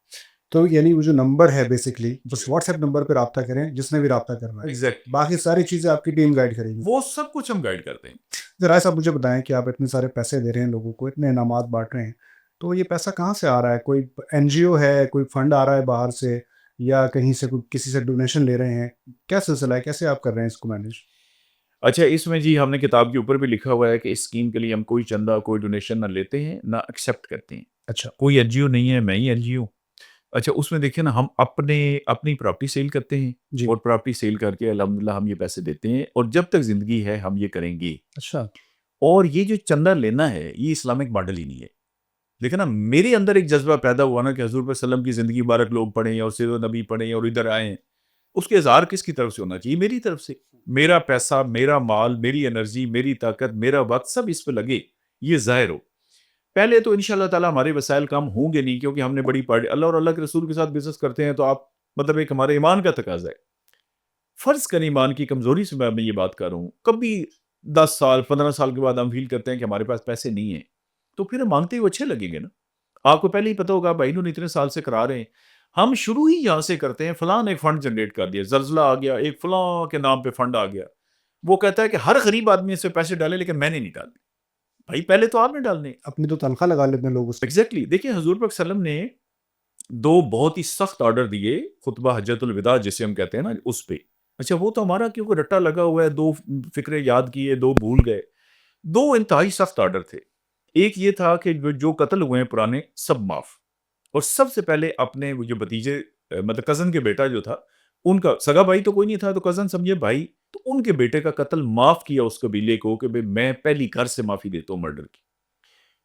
تو یعنی وہ جو نمبر ہے بیسکلی بس واٹس ایپ نمبر پہ رابطہ کریں جس نے بھی رابطہ کرنا ہے. ایگزیکٹلی باقی ساری چیزیں آپ کی ٹیم گائیڈ کرے گی. وہ سب کچھ ہم گائیڈ کرتے ہیں. رائے صاحب مجھے بتائیں کہ آپ اتنے سارے پیسے دے رہے ہیں لوگوں کو، اتنے انعامات بانٹ رہے ہیں، تو یہ پیسہ کہاں سے آ رہا ہے؟ کوئی این جی او ہے، کوئی فنڈ آ رہا ہے باہر سے، یا کہیں سے کوئی کسی سے ڈونیشن لے رہے ہیں؟ کیا سلسلہ ہے؟ کیسے آپ کر رہے ہیں اس کو مینیج؟ اچھا اس میں جی ہم نے کتاب کے اوپر بھی لکھا ہوا ہے کہ اس اسکیم کے لیے ہم کوئی چندہ کوئی ڈونیشن نہ لیتے ہیں نہ ایکسیپٹ کرتے ہیں. اچھا. کوئی این جی او نہیں ہے، میں ہی این جی او. اچھا اس میں دیکھیں نا ہم اپنی پراپرٹی سیل کرتے ہیں جی. اور پراپرٹی سیل کر کے الحمدللہ ہم یہ پیسے دیتے ہیں، اور جب تک زندگی ہے ہم یہ کریں گے. اچھا. اور یہ جو چندہ لینا ہے یہ اسلامک ماڈل ہی نہیں ہے. لیکن نا میرے اندر ایک جذبہ پیدا ہوا نا کہ حضور پر وسلم کی زندگی مبارک لوگ پڑھیں اور سیر نبی پڑھیں اور ادھر آئیں. اس کے اظہار کس کی طرف سے ہونا چاہیے؟ میری طرف سے. میرا پیسہ، میرا مال، میری انرجی، میری طاقت، میرا وقت سب اس پہ لگے، یہ ظاہر ہو. پہلے تو انشاءاللہ تعالیٰ ہمارے وسائل کم ہوں گے نہیں، کیونکہ ہم نے بڑی پارٹی اللہ اور اللہ کے رسول کے ساتھ بزنس کرتے ہیں، تو آپ مطلب ایک ہمارے ایمان کا تقاضا ہے. فرض کریں ایمان کی کمزوری سے میں یہ بات کر رہا ہوں، کبھی 10 سال 15 سال کے بعد ہم فیل کرتے ہیں کہ ہمارے پاس پیسے نہیں ہیں، تو پھر ہم مانگتے ہوئے اچھے لگیں گے نا. آپ کو پہلے ہی پتا ہوگا بھائی انہوں نے اتنے سال سے کرا رہے ہیں. ہم شروع ہی یہاں سے کرتے ہیں، فلاں ایک فنڈ جنریٹ کر دیا، زلزلہ آ گیا، ایک فلاں کے نام پہ فنڈ آ گیا. وہ کہتا ہے کہ ہر غریب آدمی اس سے پیسے ڈالے، لیکن میں نے نہیں ڈالنے. بھائی پہلے تو آپ نے ڈالنے. اپنی تو تنخواہ لگا لیتے ہیں لوگ اس میں. ایگزیکٹلی. دیکھیں حضور پاک صلی اللہ علیہ وسلم نے 2 بہت ہی سخت آرڈر دیے خطبہ حجۃ الوداع جسے ہم کہتے ہیں نا اس پہ. اچھا وہ تو ہمارا کیونکہ رٹا لگا ہوا ہے، 2 فکرے یاد کیے 2 بھول گئے. 2 انتہائی سخت آرڈر تھے. ایک یہ تھا کہ جو قتل ہوئے ہیں پرانے سب معاف، اور سب سے پہلے اپنے وہ جو بھتیجے مطلب کزن کے بیٹا جو تھا، ان کا سگا بھائی تو کوئی نہیں تھا تو کزن سمجھے بھائی، تو ان کے بیٹے کا قتل معاف کیا اس قبیلے کو کہ میں پہلی گھر سے معافی دیتا ہوں مرڈر کی.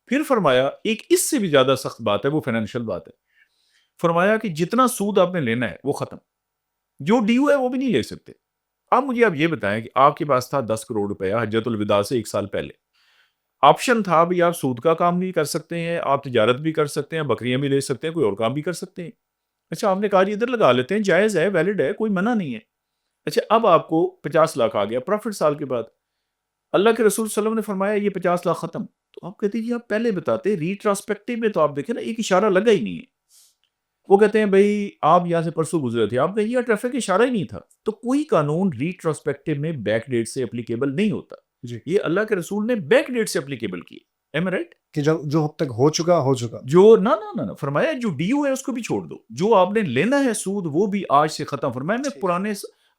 پھر فرمایا ایک اس سے بھی زیادہ سخت بات ہے، وہ فائنینشیل بات ہے. فرمایا کہ جتنا سود آپ نے لینا ہے وہ ختم، جو ڈیو ہے وہ بھی نہیں لے سکتے. اب مجھے آپ یہ بتائیں کہ آپ کے پاس تھا 10 کروڑ روپیہ حجۃ الوداع سے 1 سال پہلے. آپشن تھا بھی آپ سود کا کام بھی کر سکتے ہیں، آپ تجارت بھی کر سکتے ہیں، بکریاں بھی لے سکتے ہیں، کوئی اور کام بھی کر سکتے ہیں. اچھا آپ نے کہا جی ادھر لگا لیتے ہیں، جائز ہے، ویلڈ ہے، کوئی منع نہیں ہے. اچھا اب آپ کو 50 لاکھ آ گیا پروفٹ سال کے بعد. اللہ کے رسول صلی اللہ علیہ وسلم نے فرمایا یہ 50 لاکھ ختم. تو آپ کہتے جی آپ پہلے بتاتے، ریٹراسپیکٹو میں تو آپ دیکھیں نا ایک اشارہ لگا ہی نہیں ہے. وہ کہتے ہیں بھائی آپ یہاں سے پرسوں گزرے تھے، آپ نے یہ ٹریفک اشارہ ہی نہیں تھا. تو کوئی قانون ریٹروسپیکٹو میں بیک ڈیٹ سے اپلیکیبل نہیں ہوتا. جی یہ اللہ کے رسول نے بیک ڈیٹ سے اپلیکیبل کی. Am right? کہ جو اب تک ہو چکا ہو چکا. جو نہ فرمایا جو ڈیو ہے اس کو بھی چھوڑ دو، جو آپ نے لینا ہے سود وہ بھی آج سے ختم. فرمایا میں پرانے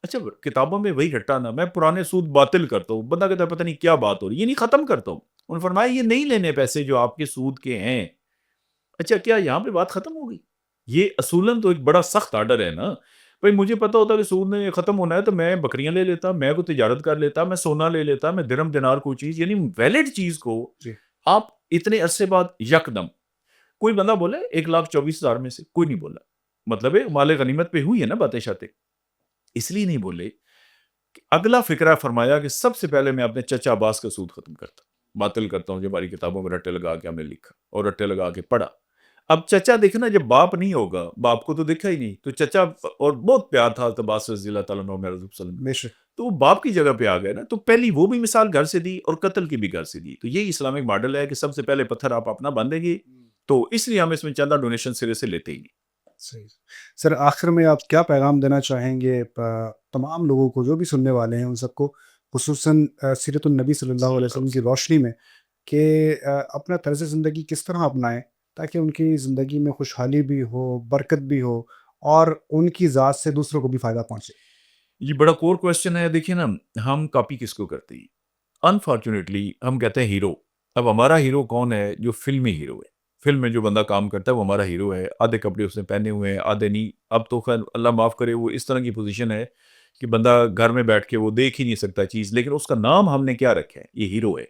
اچھا کتابوں میں وہی رٹا نا، میں پرانے سود باطل کرتا ہوں. بندہ کہتا ہے پتہ نہیں کیا بات ہو رہی ہے، یہ نہیں ختم کرتا ہوں. انہوں نے فرمایا یہ نہیں لینے پیسے جو آپ کے سود کے ہیں. اچھا کیا یہاں پہ بات ختم ہو گئی؟ یہ اصولاً تو ایک بڑا سخت آرڈر ہے نا. بھائی مجھے پتا ہوتا کہ سود نے ختم ہونا ہے تو میں بکریاں لے لیتا، میں کوئی تجارت کر لیتا، میں سونا لے لیتا، میں درم دینار کوئی چیز، یعنی ویلڈ چیز کو جی آپ اتنے عرصے بعد یکدم. کوئی بندہ بولے 1,24,000 میں سے کوئی نہیں بولا. مطلب ہے مال غنیمت پہ ہوئی ہے نا باتیں شاتیں، اس لیے نہیں بولے. کہ اگلا فکرہ فرمایا کہ سب سے پہلے میں اپنے چچا عباس کا سود ختم کرتا، باطل کرتا ہوں جو ہماری کتابوں میں رٹے لگا کے ہم نے لکھا اور رٹے لگا کے پڑھا. اب چچا دیکھنا جب باپ نہیں ہوگا، باپ کو تو دیکھا ہی نہیں، تو چچا اور بہت پیار تھا عباس رضی اللہ تعالیٰ عنہ میں رسول صلی اللہ علیہ وسلم، بے شک. تو وہ باپ کی جگہ پہ آ گئے نا. تو پہلی وہ بھی مثال گھر سے دی اور قتل کی بھی گھر سے دی. تو یہی اسلامک ماڈل ہے کہ سب سے پہلے پتھر آپ اپنا باندھیں گے. تو اس لیے ہم اس میں چندہ ڈونیشن سرے سے لیتے ہی نہیں. صحیح. سر آخر میں آپ کیا پیغام دینا چاہیں گے تمام لوگوں کو جو بھی سننے والے ہیں ان سب کو، خصوصاً سیرت النبی صلی اللہ علیہ وسلم کی روشنی میں، کہ اپنا طرز زندگی کس طرح اپنائیں تاکہ ان کی زندگی میں خوشحالی بھی ہو، برکت بھی ہو، اور ان کی ذات سے دوسروں کو بھی فائدہ پہنچے. یہ بڑا کور کوشچن ہے. دیکھیے نا، ہم کاپی کس کو کرتے ہیں؟ انفارچونیٹلی ہم کہتے ہیں ہیرو. اب ہمارا ہیرو کون ہے؟ جو فلمی ہیرو ہے. فلم میں جو بندہ کام کرتا ہے وہ ہمارا ہیرو ہے. آدھے کپڑے اس نے پہنے ہوئے ہیں، آدھے نہیں. اب تو خیر اللہ معاف کرے وہ اس طرح کی پوزیشن ہے کہ بندہ گھر میں بیٹھ کے وہ دیکھ ہی نہیں سکتا چیز، لیکن اس کا نام ہم نے کیا رکھا ہے؟ یہ ہیرو ہے.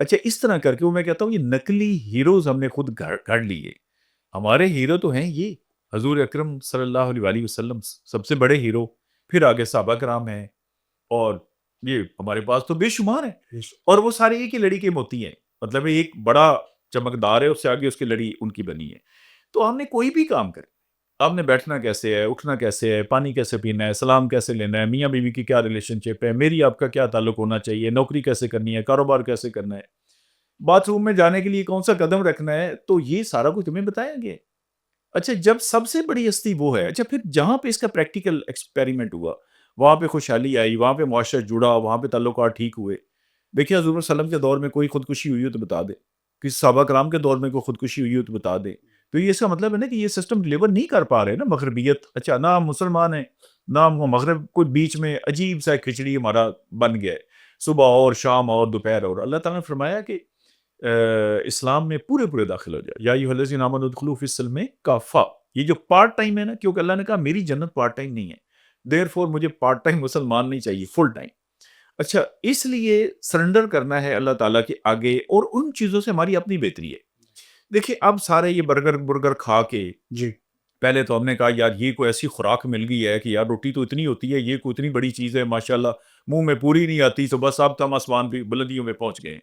اچھا اس طرح کر کے وہ میں کہتا ہوں یہ نقلی ہیروز ہم نے خود گھڑ لیے. ہمارے ہیرو تو ہیں یہ حضور اکرم صلی اللہ علیہ وآلہ وسلم، سب سے بڑے ہیرو. پھر آگے صحابہ کرام ہیں، اور یہ ہمارے پاس تو بے شمار ہیں. بے شک. اور وہ سارے ایک ہی لڑی کے موتی ہیں. مطلب ایک بڑا چمکدار ہے، اس سے آگے اس کی لڑی ان کی بنی ہے. تو ہم نے کوئی بھی کام کرے، آپ نے بیٹھنا کیسے ہے، اٹھنا کیسے ہے، پانی کیسے پینا ہے، سلام کیسے لینا ہے، میاں بیوی کی کیا ریلیشن شپ ہے، میری آپ کا کیا تعلق ہونا چاہیے، نوکری کیسے کرنی ہے، کاروبار کیسے کرنا ہے، باتھ روم میں جانے کے لیے کون سا قدم رکھنا ہے، تو یہ سارا کچھ تمہیں بتایا گیا. اچھا جب سب سے بڑی ہستی وہ ہے، اچھا پھر جہاں پہ اس کا پریکٹیکل ایکسپیریمنٹ ہوا، وہاں پہ خوشحالی آئی، وہاں پہ معاشرہ جڑا، وہاں پہ تعلقات ٹھیک ہوئے. دیکھیے حضور صلی اللہ علیہ وسلم کے دور میں کوئی خودکشی ہوئی ہو تو بتا دے، کسی صحابہ کرام کے دور میں کوئی خودکشی ہوئی ہو تو بتا دے. تو یہ اس کا مطلب ہے نا کہ یہ سسٹم ڈلیور نہیں کر پا رہے نا مغربیت. اچھا نہ ہم مسلمان ہیں نہ ہم مغرب، کوئی بیچ میں عجیب سا کھچڑی ہمارا بن گیا ہے، صبح اور شام اور دوپہر اور. اللہ تعالیٰ نے فرمایا کہ اسلام میں پورے پورے داخل ہو جائے. یا ایھا الذین آمنوا ادخلوا فی السلم کافہ. یہ جو پارٹ ٹائم ہے نا، کیونکہ اللہ نے کہا میری جنت پارٹ ٹائم نہیں ہے، دیر فور مجھے پارٹ ٹائم مسلمان نہیں چاہیے، فل ٹائم. اچھا اس لیے سرنڈر کرنا ہے اللہ تعالیٰ کے آگے، اور ان چیزوں سے ہماری اپنی بہتری ہے. دیکھیے اب سارے یہ برگر کھا کے، جی پہلے تو ہم نے کہا یار یہ کوئی ایسی خوراک مل گئی ہے کہ یار روٹی تو اتنی ہوتی ہے، یہ کوئی اتنی بڑی چیز ہے ماشاءاللہ، منہ میں پوری نہیں آتی، تو بس اب تو ہم آسمان پہ بلندیوں میں پہنچ گئے ہیں.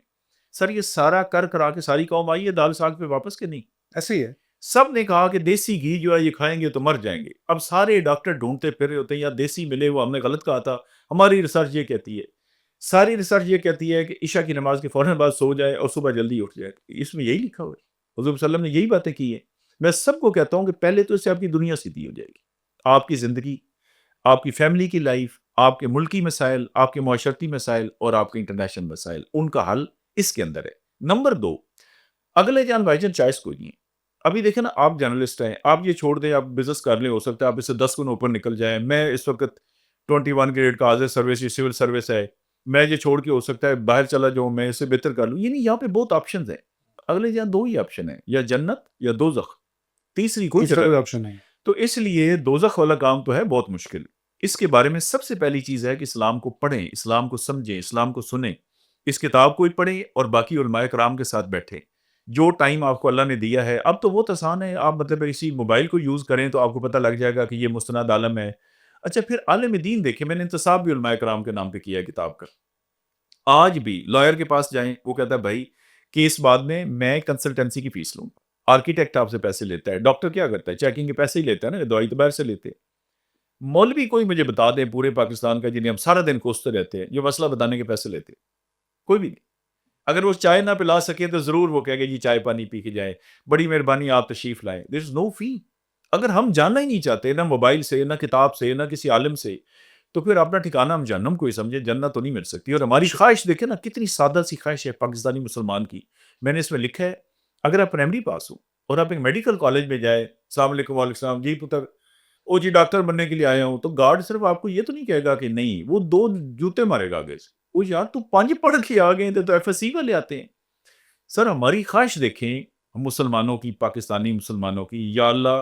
سر یہ سارا کرا کے ساری قوم آئی ہے دال ساگ پہ واپس، کے نہیں؟ ایسے ہی ہے. سب نے کہا کہ دیسی گھی جو ہے یہ کھائیں گے تو مر جائیں گے. اب سارے ڈاکٹر ڈھونڈتے پھر رہے ہوتے ہیں یا دیسی ملے، وہ ہم نے غلط کہا تھا. ہماری ریسرچ یہ کہتی ہے، ساری ریسرچ یہ کہتی ہے کہ عشاء کی نماز کے فوراً بعد سو جائے اور صبح جلدی اٹھ جائے. اس میں یہی لکھا ہوا ہے، حضور صلی اللہ علیہ وسلم نے یہی باتیں کی ہیں. میں سب کو کہتا ہوں کہ پہلے تو اس سے آپ کی دنیا سیدھی ہو جائے گی، آپ کی زندگی، آپ کی فیملی کی لائف، آپ کے ملکی مسائل، آپ کے معاشرتی مسائل اور آپ کے انٹرنیشنل مسائل، ان کا حل اس کے اندر ہے. نمبر 2، اگلے جان بھائی جان چوائس کوئی نہیں ہے. ابھی دیکھیں نا، آپ جرنلسٹ ہیں، آپ یہ چھوڑ دیں، آپ بزنس کر لیں، ہو سکتا ہے آپ اس سے 10 گنا اوپر نکل جائیں. میں اس وقت 21 گریڈ کا آز سروس، یہ سول سروس ہے، میں یہ چھوڑ کے ہو سکتا ہے باہر چلا جاؤں، میں اس سے بہتر کر لوں. یعنی یہاں پہ بہت آپشنز ہیں. اگلے جان 2 ہی آپشن ہیں، یا جنت یا دوزخ، تیسری کوئی تیسرا جگہ کوئی نہیں. آپشن نہیں. تو اس لیے دوزخ والا کام تو ہے بہت مشکل. اس کے بارے میں سب سے پہلی چیز ہے کہ اسلام کو پڑھیں، اسلام کو سمجھیں، اسلام کو سنیں، اس کتاب کو ہی پڑھیں اور باقی علماء کرام کے ساتھ بیٹھیں. جو ٹائم آپ کو اللہ نے دیا ہے، اب تو بہت آسان ہے، آپ مطلب اسی موبائل کو یوز کریں تو آپ کو پتہ لگ جائے گا کہ یہ مستند عالم ہے. اچھا پھر عالم دین دیکھیں، میں نے انتصاب بھی علماء کرام کے نام پہ کیا ہے کتاب کا. آج بھی لائر کے پاس جائیں، وہ کہتا ہے بھائی کیس بعد میں کنسلٹنسی کی فیس لوں گا. آرکیٹیکٹ آپ سے پیسے لیتا ہے، ڈاکٹر کیا کرتا ہے؟ چیکنگ کے پیسے ہی لیتا ہے نا، دوائی تو باہر سے لیتے. مولوی کوئی مجھے بتا دیں پورے پاکستان کا جنہیں ہم سارا دن کوستے رہتے ہیں، جو مسئلہ بتانے کے پیسے لیتے؟ کوئی بھی نہیں. اگر وہ چائے نہ پلا سکے تو ضرور وہ کہے گا جی چائے پانی پی کے جائیں، بڑی مہربانی آپ تشریف لائیں. دیر از نو فی. اگر ہم جاننا ہی نہیں چاہتے نہ موبائل سے، نہ کتاب سے، نہ کسی عالم سے، تو پھر اپنا ٹھکانہ ہم جہنم کو ہی سمجھیں، جنت تو نہیں مل سکتی۔ اور ہماری خواہش دیکھیں نا، کتنی سادہ سی خواہش ہے پاکستانی مسلمان کی۔ میں نے اس میں لکھا ہے، اگر آپ پرائمری پاس ہو اور آپ ایک میڈیکل کالج میں جائیں، السلام علیکم، وعلیکم السلام، جی پتر، او جی ڈاکٹر بننے کے لیے آیا ہوں، تو گارڈ صرف آپ کو یہ تو نہیں کہے گا کہ نہیں، وہ 2 جوتے مارے گا آگے سے، وہ یار تو 5 پڑھ کے آ گئے تھے تو ایف ایس سی والے آتے ہیں۔ سر ہماری خواہش دیکھیں ہم مسلمانوں کی، پاکستانی مسلمانوں کی، یا اللہ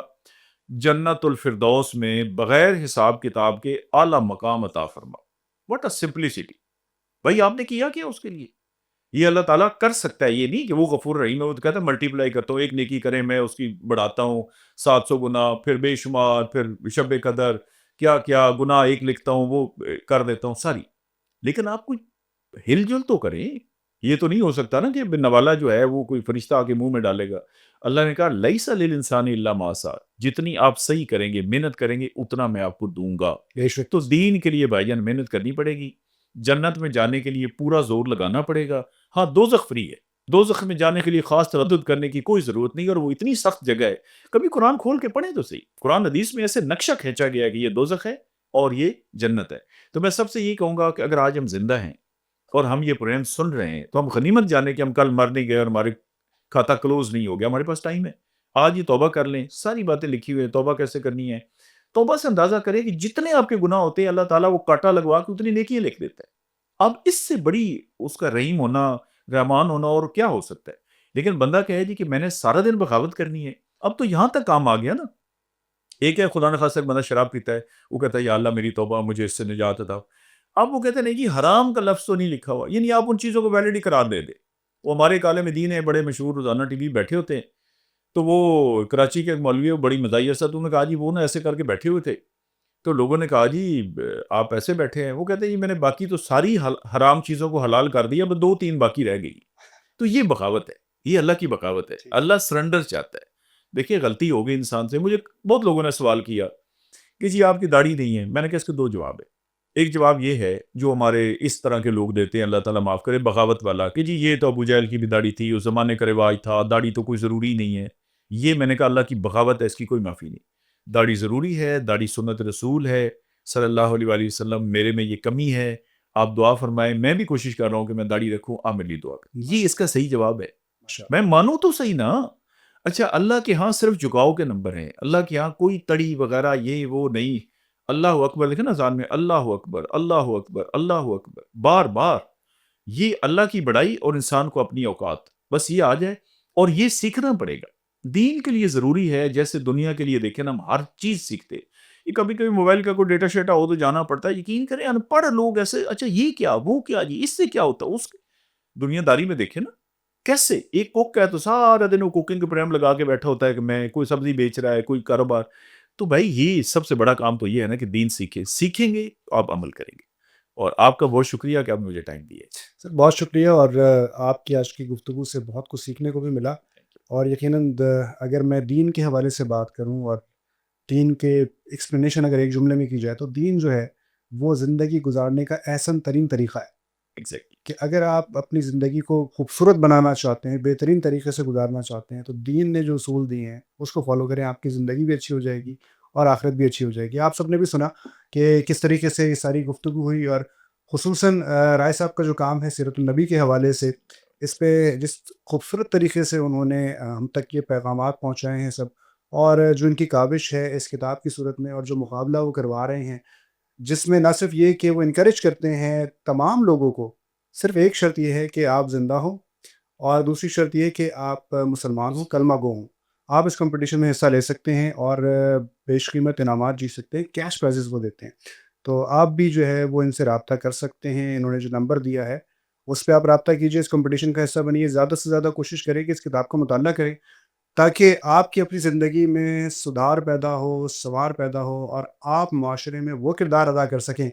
جنت الفردوس میں بغیر حساب کتاب کے اعلیٰ مقام عطا فرما۔ What a simplicity! بھائی آپ نے کیا کیا اس کے لیے؟ یہ اللہ تعالیٰ کر سکتا ہے، یہ نہیں کہ وہ غفور رحیم ہے، وہ تو کہتا ہے ملٹیپلائی کرتا ہوں، ایک نیکی کریں میں اس کی بڑھاتا ہوں 700 گنا، پھر بے شمار، پھر شب قدر، کیا کیا گناہ ایک لکھتا ہوں وہ کر دیتا ہوں ساری۔ لیکن آپ کوئی ہل جل تو کریں، یہ تو نہیں ہو سکتا نا کہ نوالا جو ہے وہ کوئی فرشتہ آ کے منہ میں ڈالے گا۔ اللہ نے کہا لیس للانسان الا ما سعی، جتنی آپ صحیح کریں گے، محنت کریں گے، اتنا میں آپ کو دوں گا۔ بے شک تو دین کے لیے بھائی جان محنت کرنی پڑے گی، جنت میں جانے کے لیے پورا زور لگانا پڑے گا۔ ہاں دوزخ فری ہے، دوزخ میں جانے کے لیے خاص تردد کرنے کی کوئی ضرورت نہیں، اور وہ اتنی سخت جگہ ہے، کبھی قرآن کھول کے پڑھیں تو صحیح، قرآن حدیث میں ایسے نقشہ کھینچا گیا ہے کہ یہ دوزخ ہے اور یہ جنت ہے۔ تو میں سب سے یہی کہوں گا کہ اگر آج ہم زندہ ہیں اور ہم یہ پروگرام سن رہے ہیں تو ہم غنیمت جانے کہ ہم کل مر نہیں گئے اور ہمارے کھاتہ کلوز نہیں ہو گیا، ہمارے پاس ٹائم ہے، آج یہ توبہ کر لیں، ساری باتیں لکھی ہوئی ہیں، توبہ کیسے کرنی ہے۔ توبہ سے اندازہ کریں کہ جتنے آپ کے گناہ ہوتے ہیں اللہ تعالیٰ وہ کاٹا لگوا کے اتنی نیکیاں لکھ دیتا ہے۔ اب اس سے بڑی اس کا رحیم ہونا، رحمان ہونا اور کیا ہو سکتا ہے؟ لیکن بندہ کہے جی کہ میں نے سارا دن بغاوت کرنی ہے، اب تو یہاں تک کام آ گیا نا۔ ایک ہے خدا نخواستہ ایک بندہ شراب پیتا ہے، وہ کہتا ہے یا اللہ میری توبہ، مجھے اس سے نجات عطا۔ اب وہ کہتے ہیں نہیں جی حرام کا لفظ تو نہیں لکھا ہوا، یعنی آپ ان چیزوں کو ویلڈ ہی قرار دے دیں۔ وہ ہمارے ایک عالم دین ہے، بڑے مشہور، روزانہ ٹی وی بیٹھے ہوتے ہیں، تو وہ کراچی کے ایک مولوی ہے، بڑی مزاحیہ سا، تو انہوں نے کہا جی وہ نا ایسے کر کے بیٹھے ہوئے تھے، تو لوگوں نے کہا جی آپ ایسے بیٹھے ہیں، وہ کہتے ہیں جی میں نے باقی تو ساری حرام چیزوں کو حلال کر دیا، بس 2-3 باقی رہ گئی۔ تو یہ بغاوت ہے، یہ اللہ کی بغاوت ہے، اللہ سرنڈر چاہتا ہے۔ دیکھیے غلطی ہو گئی انسان سے، مجھے بہت لوگوں نے سوال کیا کہ جی آپ کی داڑھی نہیں ہے، میں نے کہا اس کے 2 جواب ہے۔ ایک جواب یہ ہے جو ہمارے اس طرح کے لوگ دیتے ہیں، اللہ تعالیٰ معاف کرے، بغاوت والا، کہ جی یہ تو ابو جہل کی بھی داڑھی تھی، اس زمانے کا رواج تھا، داڑھی تو کوئی ضروری نہیں ہے۔ یہ میں نے کہا اللہ کی بغاوت ہے، اس کی کوئی معافی نہیں۔ داڑھی ضروری ہے، داڑھی سنت رسول ہے صلی اللہ علیہ وآلہ وسلم، میرے میں یہ کمی ہے، آپ دعا فرمائیں، میں بھی کوشش کر رہا ہوں کہ میں داڑھی رکھوں، آپ میرے لیے دعا کریں۔ یہ اس کا صحیح جواب ہے۔ میں مانوں تو صحیح نا۔ اچھا اللہ کے ہاں صرف جھکاؤ کے نمبر ہیں، اللہ کے ہاں کوئی تڑی وغیرہ یہ وہ نہیں۔ اللہ اکبر دیکھیں نا اذان میں، اللہ اکبر، اللہ اکبر، اللہ اکبر، بار بار۔ یہ اللہ کی بڑائی اور انسان کو اپنی اوقات، بس یہ آ جائے، اور یہ سیکھنا پڑے گا۔ دین کے لیے ضروری ہے، جیسے دنیا کے لیے دیکھیں نا ہم ہر چیز سیکھتے، یہ کبھی کبھی موبائل کا کوئی ڈیٹا شیٹا ہو تو جانا پڑتا ہے، یقین کریں ان پڑھ لوگ ایسے اچھا یہ کیا وہ کیا جی اس سے کیا ہوتا ہے، اس دنیا داری میں دیکھیں نا کیسے ایک کوک ہے تو سارا دن وہ کوکنگ کے پروگرام لگا کے بیٹھا ہوتا ہے کہ میں کوئی سبزی بیچ رہا ہے، کوئی کاروبار۔ تو بھائی یہ سب سے بڑا کام تو یہ ہے نا کہ دین سیکھیں گے تو آپ عمل کریں گے۔ اور آپ کا بہت شکریہ کہ آپ نے مجھے ٹائم دیا ہے۔ سر بہت شکریہ، اور آپ کی آج کی گفتگو سے بہت کچھ سیکھنے کو بھی ملا، اور یقیناً اگر میں دین کے حوالے سے بات کروں اور دین کے ایکسپلینیشن اگر ایک جملے میں کی جائے تو دین جو ہے وہ زندگی گزارنے کا احسن ترین طریقہ ہے، ایگزیکٹلی۔ کہ اگر آپ اپنی زندگی کو خوبصورت بنانا چاہتے ہیں، بہترین طریقے سے گزارنا چاہتے ہیں، تو دین نے جو اصول دیے ہیں اس کو فالو کریں، آپ کی زندگی بھی اچھی ہو جائے گی اور آخرت بھی اچھی ہو جائے گی۔ آپ سب نے بھی سنا کہ کس طریقے سے یہ ساری گفتگو ہوئی، اور خصوصاً رائے صاحب کا جو کام ہے سیرت النبی کے حوالے سے، اس پہ جس خوبصورت طریقے سے انہوں نے ہم تک یہ پیغامات پہنچائے ہیں سب، اور جو ان کی کاوش ہے اس کتاب کی صورت میں، اور جو مقابلہ وہ کروا رہے ہیں، جس میں نہ صرف یہ کہ وہ انکریج کرتے ہیں تمام لوگوں کو، صرف ایک شرط یہ ہے کہ آپ زندہ ہوں، اور دوسری شرط یہ کہ آپ مسلمان ہوں، کلمہ گو ہوں۔ آپ اس کمپٹیشن میں حصہ لے سکتے ہیں اور بیش قیمت انعامات جیت سکتے ہیں، کیش پرائزز وہ دیتے ہیں۔ تو آپ بھی جو ہے وہ ان سے رابطہ کر سکتے ہیں، انہوں نے جو نمبر دیا ہے اس پہ آپ رابطہ کیجئے، اس کمپٹیشن کا حصہ بنیے، زیادہ سے زیادہ کوشش کریں کہ اس کتاب کا مطالعہ کریں، تاکہ آپ کی اپنی زندگی میں سدھار پیدا ہو، سنوار پیدا ہو، اور آپ معاشرے میں وہ کردار ادا کر سکیں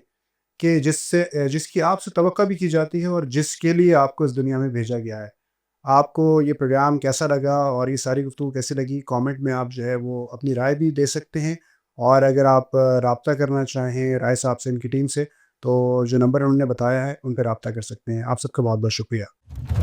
کہ جس کی آپ سے توقع بھی کی جاتی ہے، اور جس کے لیے آپ کو اس دنیا میں بھیجا گیا ہے۔ آپ کو یہ پروگرام کیسا لگا اور یہ ساری گفتگو کیسی لگی، کامنٹ میں آپ جو ہے وہ اپنی رائے بھی دے سکتے ہیں، اور اگر آپ رابطہ کرنا چاہیں رائے صاحب سے، ان کی ٹیم سے، تو جو نمبر انہوں نے بتایا ہے ان پہ رابطہ کر سکتے ہیں۔ آپ سب کا بہت بہت شکریہ۔